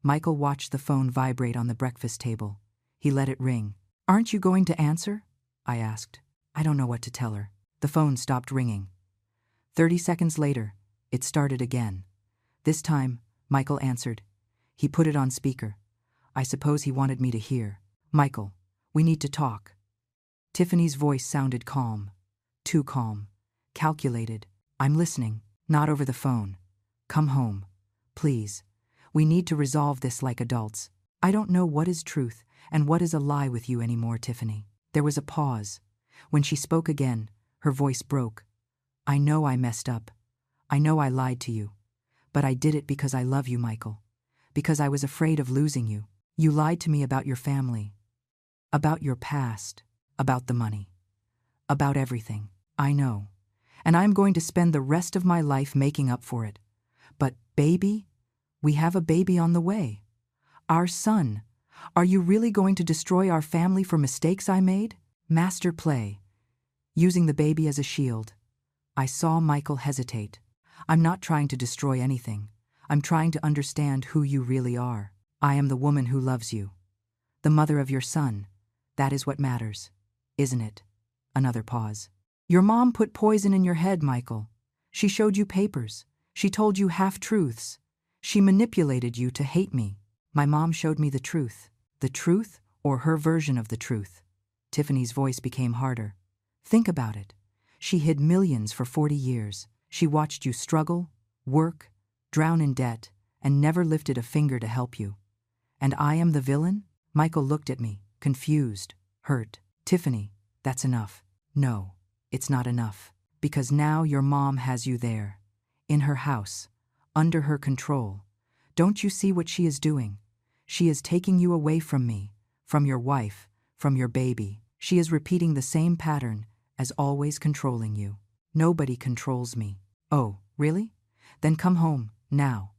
Michael watched the phone vibrate on the breakfast table. He let it ring. "Aren't you going to answer?" I asked. I don't know what to tell her. The phone stopped ringing. 30 seconds later, it started again. This time, Michael answered. He put it on speaker. I suppose he wanted me to hear. "Michael, we need to talk." Tiffany's voice sounded calm. Too calm. Calculated. "I'm listening. Not over the phone. Come home. Please. We need to resolve this like adults. I don't know what is truth and what is a lie with you anymore, Tiffany." There was a pause. When she spoke again, her voice broke. "I know I messed up. I know I lied to you. But I did it because I love you, Michael. Because I was afraid of losing you. You lied to me about your family. About your past. About the money. About everything. I know. And I'm going to spend the rest of my life making up for it. But, baby, we have a baby on the way. Our son. Are you really going to destroy our family for mistakes I made?" Master play. Using the baby as a shield. I saw Michael hesitate. "I'm not trying to destroy anything. I'm trying to understand who you really are. I am the woman who loves you. The mother of your son. That is what matters. Isn't it?" Another pause. "Your mom put poison in your head, Michael. She showed you papers. She told you half-truths. She manipulated you to hate me." My mom showed me the truth. The truth, or her version of the truth. Tiffany's voice became harder. "Think about it. She hid millions for 40 years. She watched you struggle, work, drown in debt, and never lifted a finger to help you. And I am the villain?" Michael looked at me, confused, hurt. "Tiffany, that's enough." "No, it's not enough. Because now your mom has you there. In her house. Under her control. Don't you see what she is doing? She is taking you away from me, from your wife, from your baby. She is repeating the same pattern, as always controlling you. Nobody controls me." "Oh, really? Then come home, now.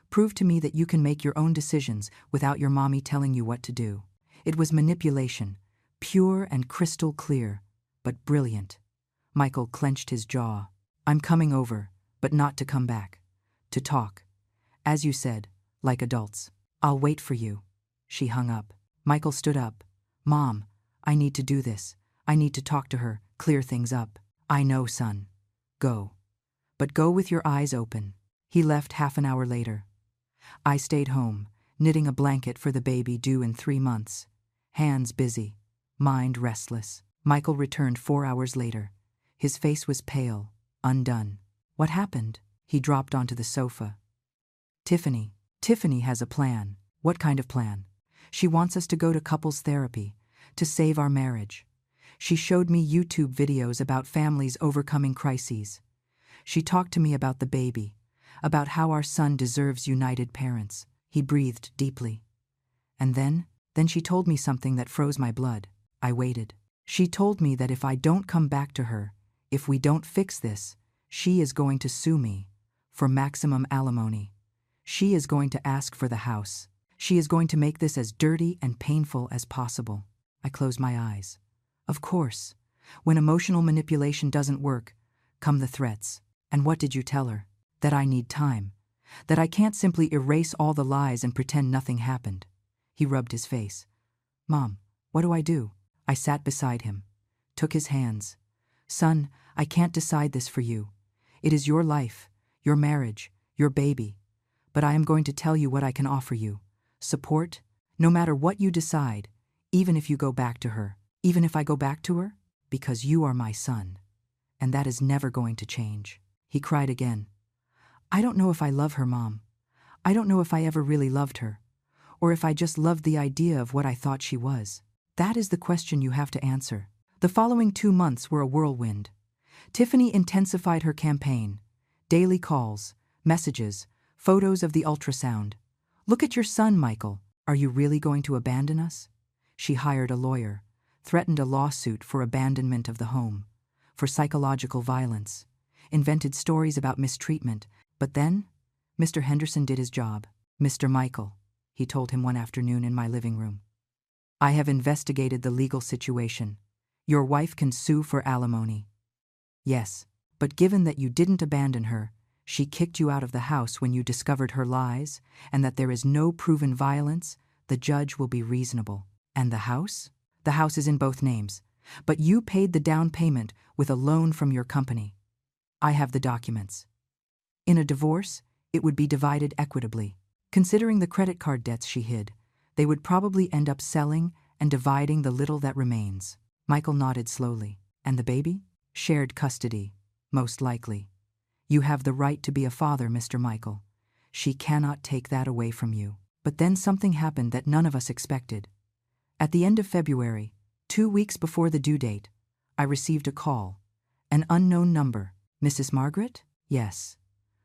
Prove to me that you can make your own decisions without your mommy telling you what to do." It was manipulation, pure and crystal clear, but brilliant. Michael clenched his jaw. "I'm coming over, but not to come back. To talk. As you said, like adults. I'll wait for you." She hung up. Michael stood up. "Mom, I need to do this. I need to talk to her, clear things up." "I know, son. Go. But go with your eyes open." He left half an hour later. I stayed home, knitting a blanket for the baby due in 3 months. Hands busy, mind restless. Michael returned 4 hours later. His face was pale, undone. "What happened?" He dropped onto the sofa. Tiffany has a plan." "What kind of plan?" "She wants us to go to couples therapy, to save our marriage. She showed me YouTube videos about families overcoming crises. She talked to me about the baby, about how our son deserves united parents." He breathed deeply. "And then she told me something that froze my blood." I waited. "She told me that if I don't come back to her, if we don't fix this, She is going to sue me for maximum alimony. She is going to ask for the house. She is going to make this as dirty and painful as possible. I closed my eyes. Of course, when emotional manipulation doesn't work, come the threats. And what did you tell her? That I need time. That I can't simply erase all the lies and pretend nothing happened. He rubbed his face. Mom, what do I do? I sat beside him, took his hands. Son, I can't decide this for you. It is your life, your marriage, your baby. But I am going to tell you what I can offer you. Support, no matter what you decide, even if you go back to her. Even if I go back to her? Because you are my son. And that is never going to change. He cried again. I don't know if I love her, Mom. I don't know if I ever really loved her. Or if I just loved the idea of what I thought she was. That is the question you have to answer. The following 2 months were a whirlwind. Tiffany intensified her campaign. Daily calls, messages, photos of the ultrasound. Look at your son, Michael. Are you really going to abandon us? She hired a lawyer, threatened a lawsuit for abandonment of the home, for psychological violence, invented stories about mistreatment. But then, Mr. Henderson did his job. Mr. Michael, he told him one afternoon in my living room. I have investigated the legal situation. Your wife can sue for alimony. Yes, but given that you didn't abandon her, she kicked you out of the house when you discovered her lies, and that there is no proven violence, the judge will be reasonable. And the house? The house is in both names, but you paid the down payment with a loan from your company. I have the documents. In a divorce, it would be divided equitably. Considering the credit card debts she hid, they would probably end up selling and dividing the little that remains. Michael nodded slowly. And the baby? Shared custody, most likely. You have the right to be a father, Mr. Michael. She cannot take that away from you. But then something happened that none of us expected. At the end of February, 2 weeks before the due date, I received a call. An unknown number. Mrs. Margaret? Yes.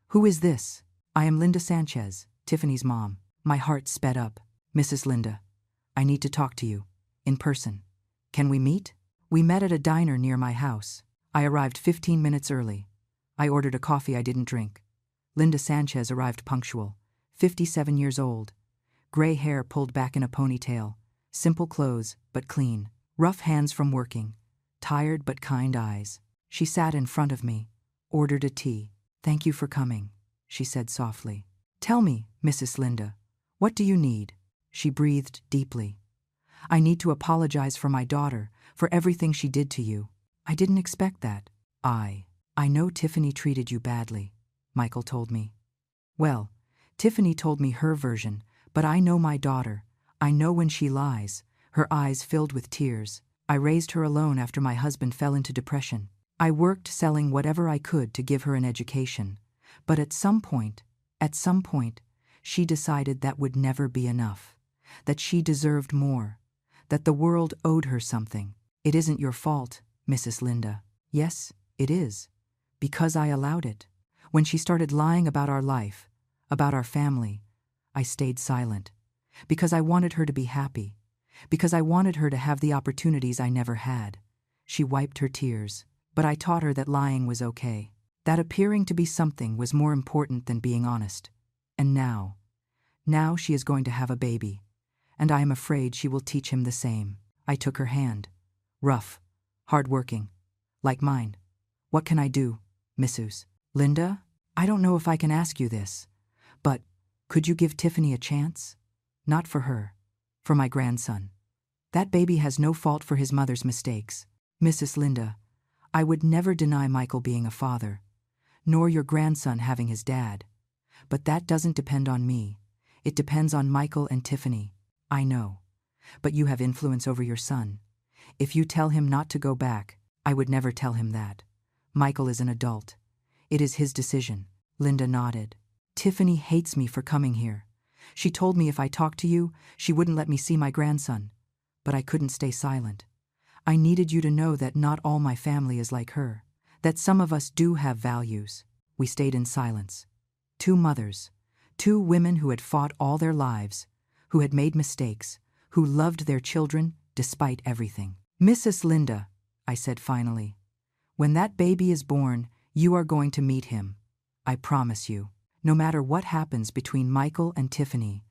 Who is this? I am Linda Sanchez, Tiffany's mom. My heart sped up. Mrs. Linda, I need to talk to you. In person. Can we meet? We met at a diner near my house. I arrived 15 minutes early. I ordered a coffee I didn't drink. Linda Sanchez arrived punctual, 57 years old. Gray hair pulled back in a ponytail. Simple clothes, but clean. Rough hands from working. Tired but kind eyes. She sat in front of me, ordered a tea. Thank you for coming, she said softly. Tell me, Mrs. Linda, what do you need? She breathed deeply. I need to apologize for my daughter, for everything she did to you. I didn't expect that. I know Tiffany treated you badly, Michael told me. Well, Tiffany told me her version, but I know my daughter. I know when she lies, her eyes filled with tears. I raised her alone after my husband fell into depression. I worked selling whatever I could to give her an education. But at some point, she decided that would never be enough. That she deserved more. That the world owed her something. It isn't your fault, Mrs. Linda. Yes, it is. Because I allowed it. When she started lying about our life, about our family, I stayed silent. Because I wanted her to be happy. Because I wanted her to have the opportunities I never had. She wiped her tears. But I taught her that lying was okay. That appearing to be something was more important than being honest. And now she is going to have a baby. And I am afraid she will teach him the same. I took her hand. Rough, hard-working, like mine. What can I do, Mrs. Linda? I don't know if I can ask you this, but could you give Tiffany a chance? Not for her, for my grandson. That baby has no fault for his mother's mistakes. Mrs. Linda, I would never deny Michael being a father, nor your grandson having his dad. But that doesn't depend on me. It depends on Michael and Tiffany. I know. But you have influence over your son. If you tell him not to go back, I would never tell him that. Michael is an adult. It is his decision. Linda nodded. Tiffany hates me for coming here. She told me if I talked to you, she wouldn't let me see my grandson. But I couldn't stay silent. I needed you to know that not all my family is like her. That some of us do have values. We stayed in silence. 2 mothers. 2 women who had fought all their lives, who had made mistakes, who loved their children despite everything. Mrs. Linda, I said finally, when that baby is born, You are going to meet him. I promise you. No matter what happens between Michael and Tiffany,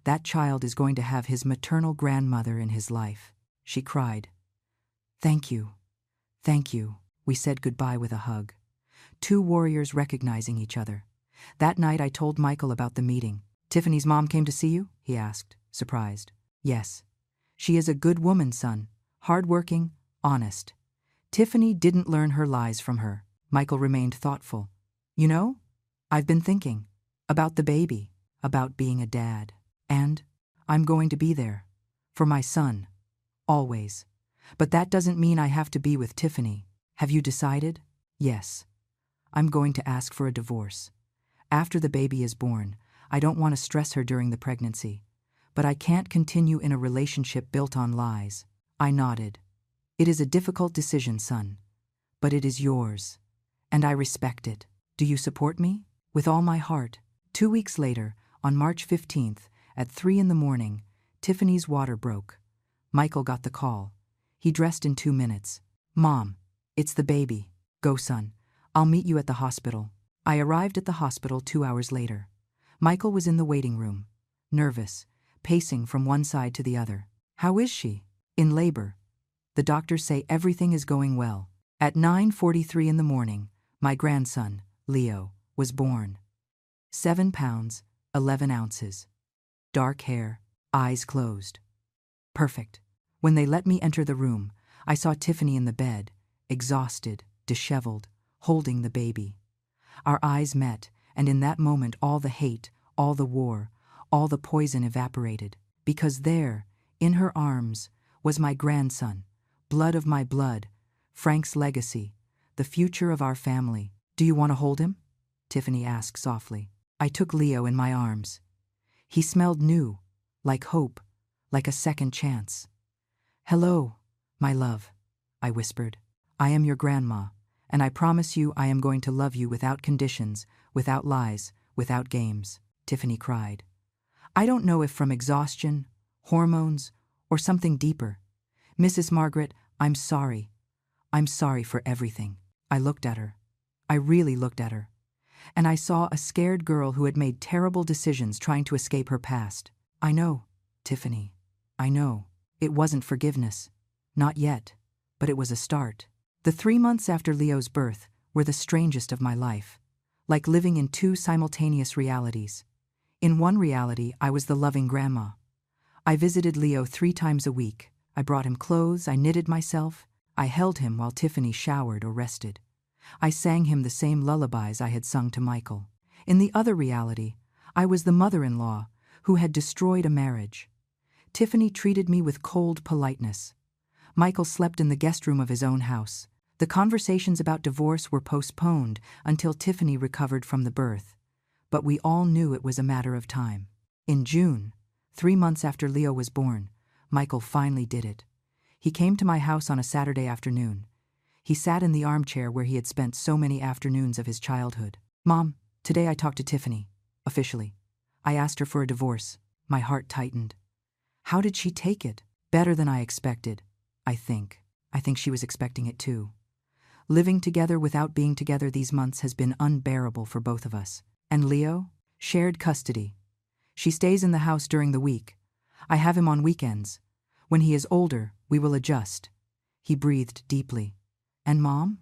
that child is going to have his maternal grandmother in his life. She cried. Thank you. Thank you. We said goodbye with a hug. Two warriors recognizing each other. That night I told Michael about the meeting. Tiffany's mom came to see you? He asked, surprised. Yes. She is a good woman, son. Hardworking, honest. Tiffany didn't learn her lies from her. Michael remained thoughtful. You know, I've been thinking about the baby, about being a dad. And I'm going to be there. For my son. Always. But that doesn't mean I have to be with Tiffany. Have you decided? Yes. I'm going to ask for a divorce. After the baby is born, I don't want to stress her during the pregnancy. But I can't continue in a relationship built on lies. I nodded. It is a difficult decision, son. But it is yours. And I respect it. Do you support me? With all my heart. 2 weeks later, on March 15th, at 3 a.m, Tiffany's water broke. Michael got the call. He dressed in 2 minutes. Mom, it's the baby. Go, son. I'll meet you at the hospital. I arrived at the hospital 2 hours later. Michael was in the waiting room, nervous, pacing from one side to the other. How is she? In labor. The doctors say everything is going well. At 9:43 a.m, my grandson, Leo, was born. 7 pounds, 11 ounces. Dark hair, eyes closed. Perfect. When they let me enter the room, I saw Tiffany in the bed, exhausted, disheveled, holding the baby. Our eyes met, and in that moment all the hate, all the war, all the poison evaporated. Because there, in her arms, was my grandson, blood of my blood, Frank's legacy, the future of our family. Do you want to hold him? Tiffany asked softly. I took Leo in my arms. He smelled new, like hope, like a second chance. Hello, my love, I whispered. I am your grandma, and I promise you I am going to love you without conditions, without lies, without games. Tiffany cried. I don't know if from exhaustion, hormones, or something deeper. Mrs. Margaret, I'm sorry. I'm sorry for everything. I looked at her. I really looked at her. And I saw a scared girl who had made terrible decisions trying to escape her past. I know, Tiffany. I know. It wasn't forgiveness. Not yet. But it was a start. The 3 months after Leo's birth were the strangest of my life. Like living in 2 simultaneous realities. In one reality, I was the loving grandma. I visited Leo 3 times a week. I brought him clothes, I knitted myself. I held him while Tiffany showered or rested. I sang him the same lullabies I had sung to Michael. In the other reality, I was the mother-in-law who had destroyed a marriage. Tiffany treated me with cold politeness. Michael slept in the guest room of his own house. The conversations about divorce were postponed until Tiffany recovered from the birth. But we all knew it was a matter of time. In June, 3 months after Leo was born, Michael finally did it. He came to my house on a Saturday afternoon. He sat in the armchair where he had spent so many afternoons of his childhood. Mom, today I talked to Tiffany. Officially. I asked her for a divorce. My heart tightened. How did she take it? Better than I expected, I think. I think she was expecting it too. Living together without being together these months has been unbearable for both of us. And Leo? Shared custody. She stays in the house during the week. I have him on weekends. When he is older, we will adjust. He breathed deeply. And Mom?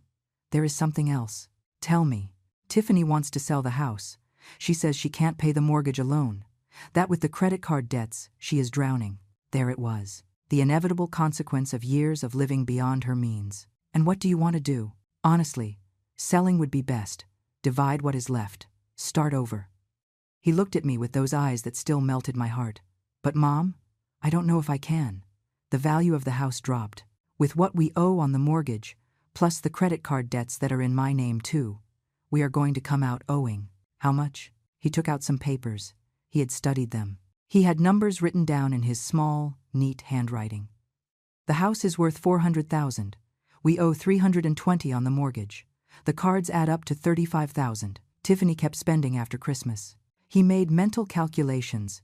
There is something else. Tell me. Tiffany wants to sell the house. She says she can't pay the mortgage alone. That with the credit card debts, she is drowning. There it was. The inevitable consequence of years of living beyond her means. And what do you want to do? Honestly, selling would be best. Divide what is left. Start over. He looked at me with those eyes that still melted my heart. But Mom, I don't know if I can. The value of the house dropped. With what we owe on the mortgage, plus the credit card debts that are in my name too, we are going to come out owing. How much? He took out some papers. He had studied them. He had numbers written down in his small, neat handwriting. The house is worth $400,000. We owe $320 on the mortgage. The cards add up to $35,000. Tiffany kept spending after Christmas. He made mental calculations.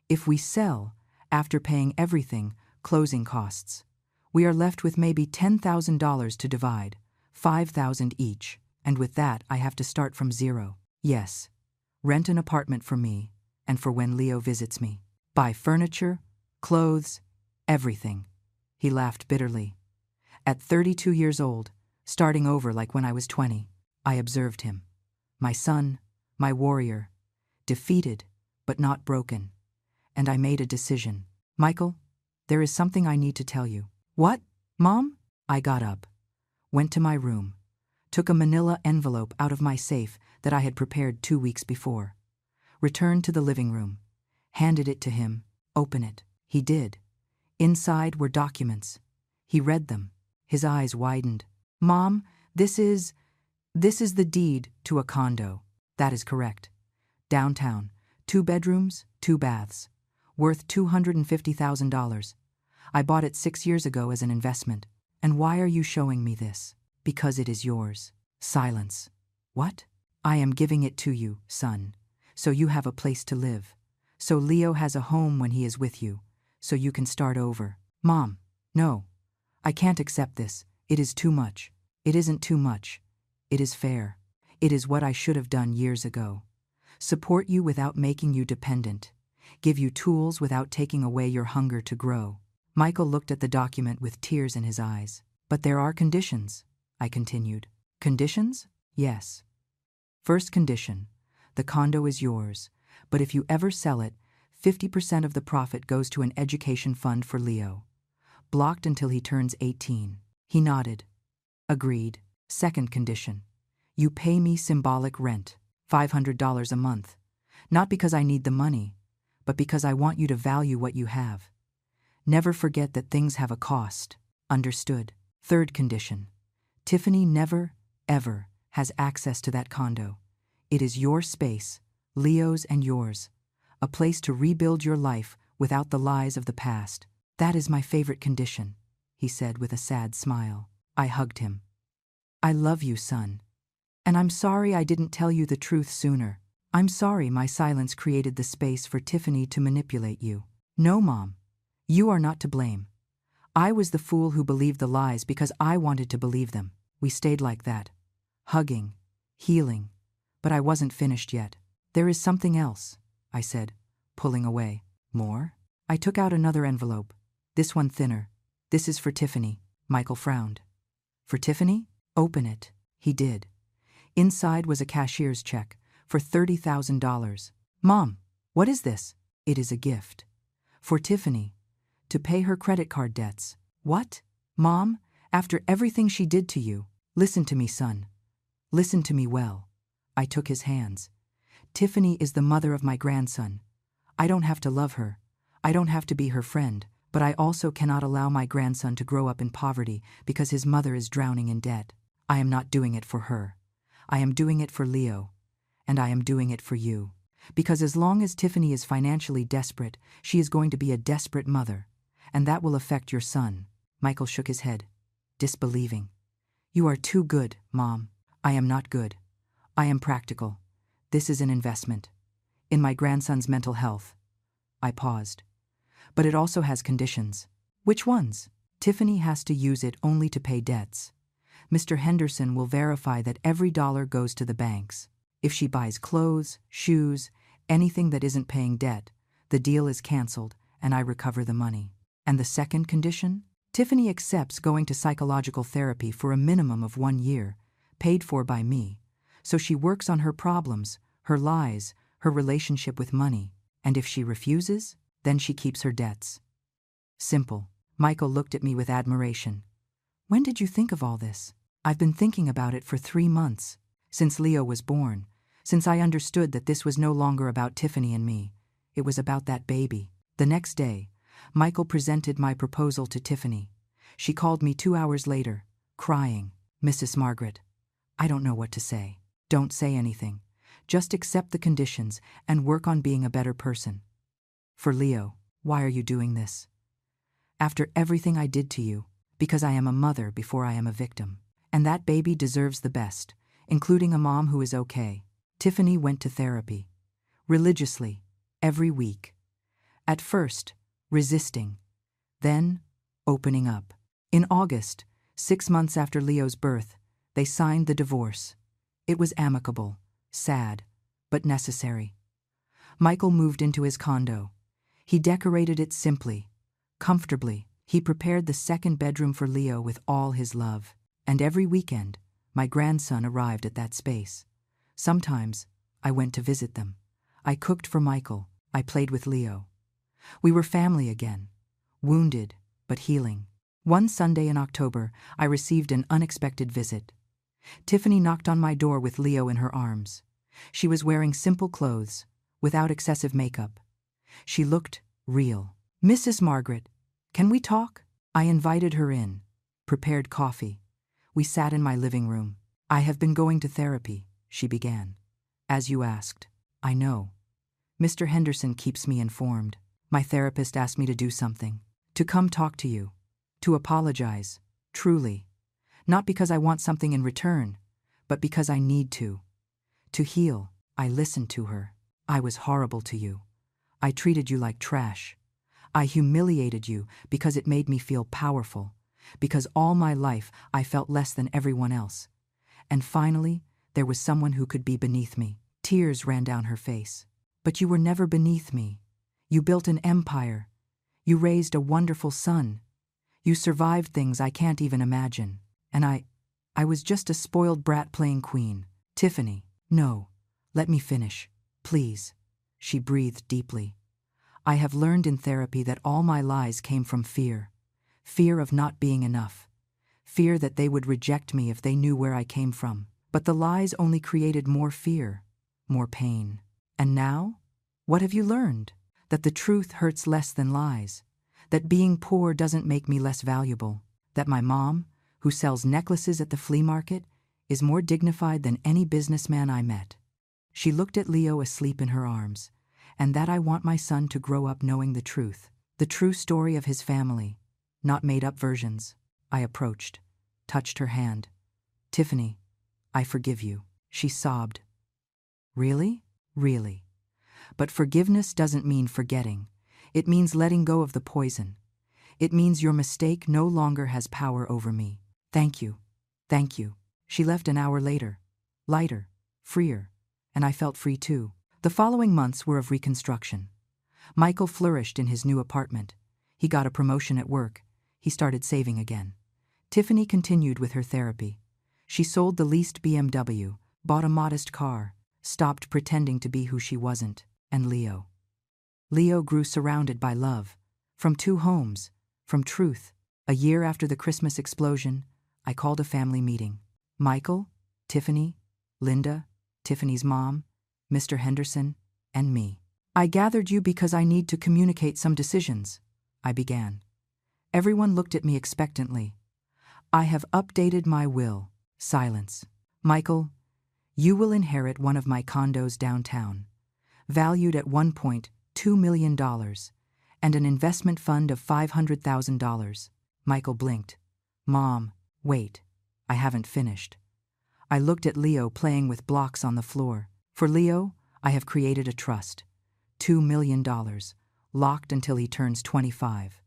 If we sell, after paying everything, closing costs, we are left with maybe $10,000 to divide, $5,000 each. And with that, I have to start from zero. Yes. Rent an apartment for me, and for when Leo visits me. Buy furniture, clothes, everything. He laughed bitterly. At 32 years old, starting over like when I was 20, I observed him. My son, my warrior, defeated, but not broken. And I made a decision. Michael, there is something I need to tell you. What, Mom? I got up, went to my room, took a manila envelope out of my safe that I had prepared 2 weeks before, returned to the living room, handed it to him. Open it. He did. Inside were documents. He read them. His eyes widened. Mom, this is the deed to a condo. That is correct. Downtown, 2 bedrooms, 2 baths, worth $250,000. I bought it 6 years ago as an investment. And why are you showing me this? Because it is yours. Silence. What? I am giving it to you, son, so you have a place to live. So Leo has a home when he is with you, so you can start over. Mom, no. I can't accept this. It is too much. It isn't too much. It is fair. It is what I should have done years ago. Support you without making you dependent. Give you tools without taking away your hunger to grow. Michael looked at the document with tears in his eyes. But there are conditions, I continued. Conditions? Yes. First condition, the condo is yours, but if you ever sell it, 50% of the profit goes to an education fund for Leo. Blocked until he turns 18. He nodded. Agreed. Second condition, you pay me symbolic rent, $500 a month. Not because I need the money, but because I want you to value what you have. Never forget that things have a cost. Understood. Third condition, Tiffany never, ever has access to that condo. It is your space, Leo's and yours, a place to rebuild your life without the lies of the past. That is my favorite condition, he said with a sad smile. I hugged him. I love you, son. And I'm sorry I didn't tell you the truth sooner. I'm sorry my silence created the space for Tiffany to manipulate you. No, Mom. You are not to blame. I was the fool who believed the lies because I wanted to believe them. We stayed like that, hugging, healing, but I wasn't finished yet. There is something else, I said, pulling away. More? I took out another envelope, this one thinner. This is for Tiffany. Michael frowned. For Tiffany? Open it. He did. Inside was a cashier's check for $30,000. Mom, what is this? It is a gift. For Tiffany. To pay her credit card debts. What? Mom, after everything she did to you, listen to me, son. Listen to me well. I took his hands. Tiffany is the mother of my grandson. I don't have to love her. I don't have to be her friend, but I also cannot allow my grandson to grow up in poverty because his mother is drowning in debt. I am not doing it for her. I am doing it for Leo. And I am doing it for you. Because as long as Tiffany is financially desperate, she is going to be a desperate mother. And that will affect your son. Michael shook his head, disbelieving. You are too good, Mom. I am not good. I am practical. This is an investment. In my grandson's mental health. I paused. But it also has conditions. Which ones? Tiffany has to use it only to pay debts. Mr. Henderson will verify that every dollar goes to the banks. If she buys clothes, shoes, anything that isn't paying debt, the deal is canceled and I recover the money. And the second condition? Tiffany accepts going to psychological therapy for a minimum of 1 year, paid for by me. So she works on her problems, her lies, her relationship with money. And if she refuses, then she keeps her debts. Simple. Michael looked at me with admiration. When did you think of all this? I've been thinking about it for 3 months, since Leo was born, since I understood that this was no longer about Tiffany and me. It was about that baby. The next day, Michael presented my proposal to Tiffany. She called me 2 hours later, crying. Mrs. Margaret, I don't know what to say. Don't say anything. Just accept the conditions and work on being a better person. For Leo, why are you doing this? After everything I did to you, because I am a mother before I am a victim. And that baby deserves the best, including a mom who is okay. Tiffany went to therapy. Religiously, every week. At first, resisting. Then, opening up. In August, 6 months after Leo's birth, they signed the divorce. It was amicable, sad, but necessary. Michael moved into his condo. He decorated it simply, comfortably. He prepared the second bedroom for Leo with all his love. And every weekend, my grandson arrived at that space. Sometimes, I went to visit them. I cooked for Michael. I played with Leo. We were family again, wounded but healing. One Sunday in October, I received an unexpected visit. Tiffany knocked on my door with Leo in her arms. She was wearing simple clothes, without excessive makeup. She looked real. "Mrs. Margaret, can we talk?" I invited her in, prepared coffee. We sat in my living room. "I have been going to therapy," she began. "As you asked." "I know. Mr. Henderson keeps me informed. My therapist asked me to do something. To come talk to you. To apologize, truly. Not because I want something in return, but because I need to. To heal." I listened to her. "I was horrible to you. I treated you like trash. I humiliated you because it made me feel powerful, because all my life I felt less than everyone else. And finally, there was someone who could be beneath me." Tears ran down her face. "But you were never beneath me. You built an empire. You raised a wonderful son. You survived things I can't even imagine. And I was just a spoiled brat playing queen." "Tiffany, no. Let me finish, please." She breathed deeply. "I have learned in therapy that all my lies came from fear. Fear of not being enough. Fear that they would reject me if they knew where I came from. But the lies only created more fear, more pain. And now? What have you learned? That the truth hurts less than lies. That being poor doesn't make me less valuable. That my mom, who sells necklaces at the flea market, is more dignified than any businessman I met." She looked at Leo asleep in her arms. "And that I want my son to grow up knowing the truth. The true story of his family, not made-up versions." I approached, touched her hand. "Tiffany, I forgive you." She sobbed. "Really? Really. But forgiveness doesn't mean forgetting. It means letting go of the poison. It means your mistake no longer has power over me. Thank you. Thank you." She left an hour later, lighter, freer, and I felt free too. The following months were of reconstruction. Michael flourished in his new apartment. He got a promotion at work. He started saving again. Tiffany continued with her therapy. She sold the leased BMW, bought a modest car, stopped pretending to be who she wasn't. And Leo grew surrounded by love, from 2 homes, from truth. A year after the Christmas explosion, I called a family meeting. Michael, Tiffany, Linda, Tiffany's mom, Mr. Henderson, and me. "I gathered you because I need to communicate some decisions," I began. Everyone looked at me expectantly. "I have updated my will." Silence. "Michael, you will inherit one of my condos downtown, valued at $1.2 million, and an investment fund of $500,000. Michael blinked. "Mom, wait. I haven't finished." I looked at Leo playing with blocks on the floor. "For Leo, I have created a trust. $2 million, locked until he turns 25.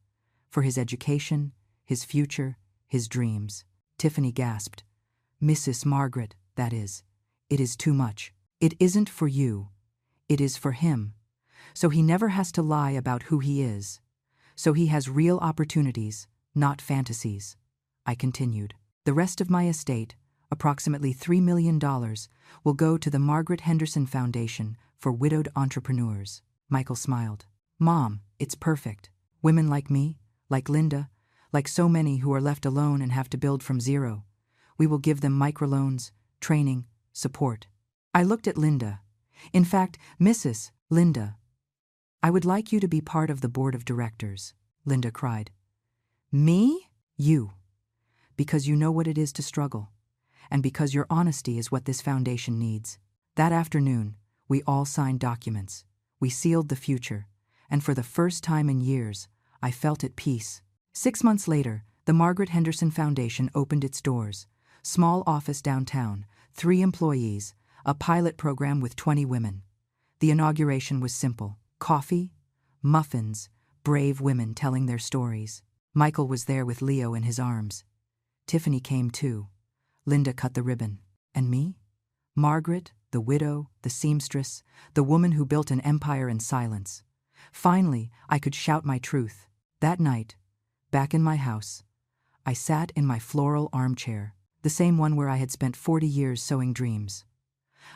For his education, his future, his dreams." Tiffany gasped. "Mrs. Margaret, that is. It is too much." "It isn't for you. It is for him. So he never has to lie about who he is. So he has real opportunities, not fantasies." I continued. "The rest of my estate, approximately $3 million, will go to the Margaret Henderson Foundation for widowed entrepreneurs." Michael smiled. "Mom, it's perfect. Women like me, like Linda, like so many who are left alone and have to build from zero. We will give them microloans, training, support." I looked at Linda. "In fact, Mrs. Linda, I would like you to be part of the board of directors," Linda cried. "Me?" "You. Because you know what it is to struggle, and because your honesty is what this foundation needs." That afternoon, we all signed documents. We sealed the future, and for the first time in years, I felt at peace. 6 months later, the Margaret Henderson Foundation opened its doors. Small office downtown, 3 employees, a pilot program with 20 women. The inauguration was simple. Coffee, muffins, brave women telling their stories. Michael was there with Leo in his arms. Tiffany came too. Linda cut the ribbon. And me? Margaret, the widow, the seamstress, the woman who built an empire in silence. Finally, I could shout my truth. That night, back in my house, I sat in my floral armchair, the same one where I had spent 40 years sowing dreams.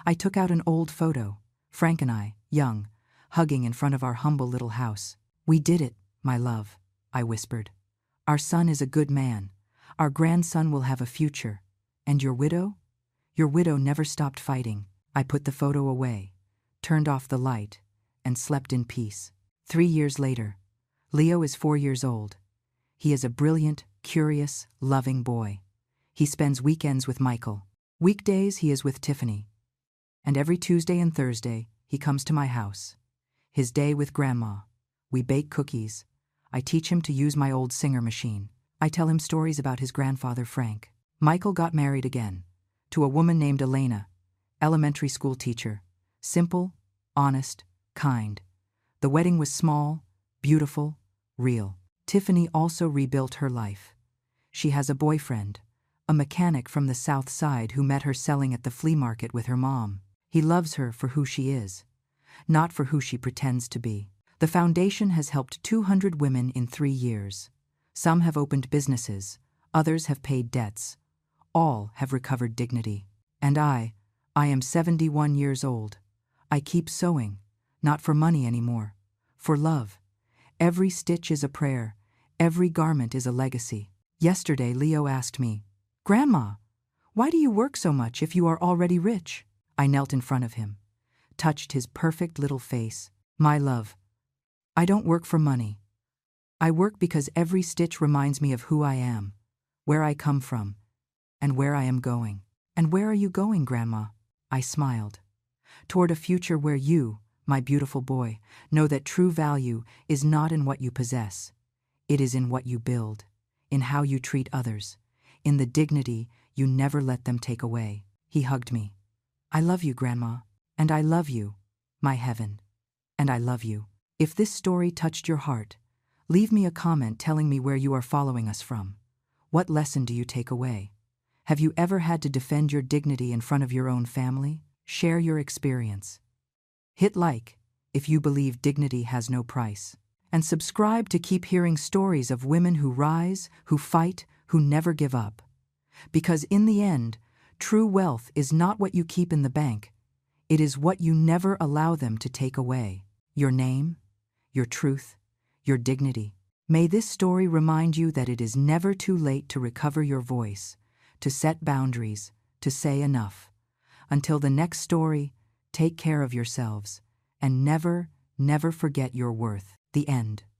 I took out an old photo, Frank and I, young, hugging in front of our humble little house. "We did it, my love," I whispered. "Our son is a good man. Our grandson will have a future. And your widow? Your widow never stopped fighting." I put the photo away, turned off the light, and slept in peace. 3 years later, Leo is 4 years old. He is a brilliant, curious, loving boy. He spends weekends with Michael. Weekdays he is with Tiffany. And every Tuesday and Thursday he comes to my house. His day with Grandma. We bake cookies. I teach him to use my old singer machine. I tell him stories about his grandfather Frank. Michael got married again, to a woman named Elena, elementary school teacher. Simple, honest, kind. The wedding was small, beautiful, real. Tiffany also rebuilt her life. She has a boyfriend, a mechanic from the South Side who met her selling at the flea market with her mom. He loves her for who she is, not for who she pretends to be. The foundation has helped 200 women in 3 years. Some have opened businesses, others have paid debts. All have recovered dignity. And I am 71 years old. I keep sewing, not for money anymore, for love. Every stitch is a prayer, every garment is a legacy. Yesterday, Leo asked me, "Grandma, why do you work so much if you are already rich?" I knelt in front of him, touched his perfect little face. "My love, I don't work for money. I work because every stitch reminds me of who I am, where I come from, and where I am going." "And where are you going, Grandma?" I smiled. "Toward a future where you, my beautiful boy, know that true value is not in what you possess. It is in what you build, in how you treat others, in the dignity you never let them take away." He hugged me. "I love you, Grandma, and I love you, my heaven, and I love you." If this story touched your heart, leave me a comment telling me where you are following us from. What lesson do you take away? Have you ever had to defend your dignity in front of your own family? Share your experience. Hit like if you believe dignity has no price. And subscribe to keep hearing stories of women who rise, who fight, who never give up. Because in the end, true wealth is not what you keep in the bank. It is what you never allow them to take away. Your name, your truth, your dignity. May this story remind you that it is never too late to recover your voice, to set boundaries, to say enough. Until the next story, take care of yourselves, and never, never forget your worth. The end.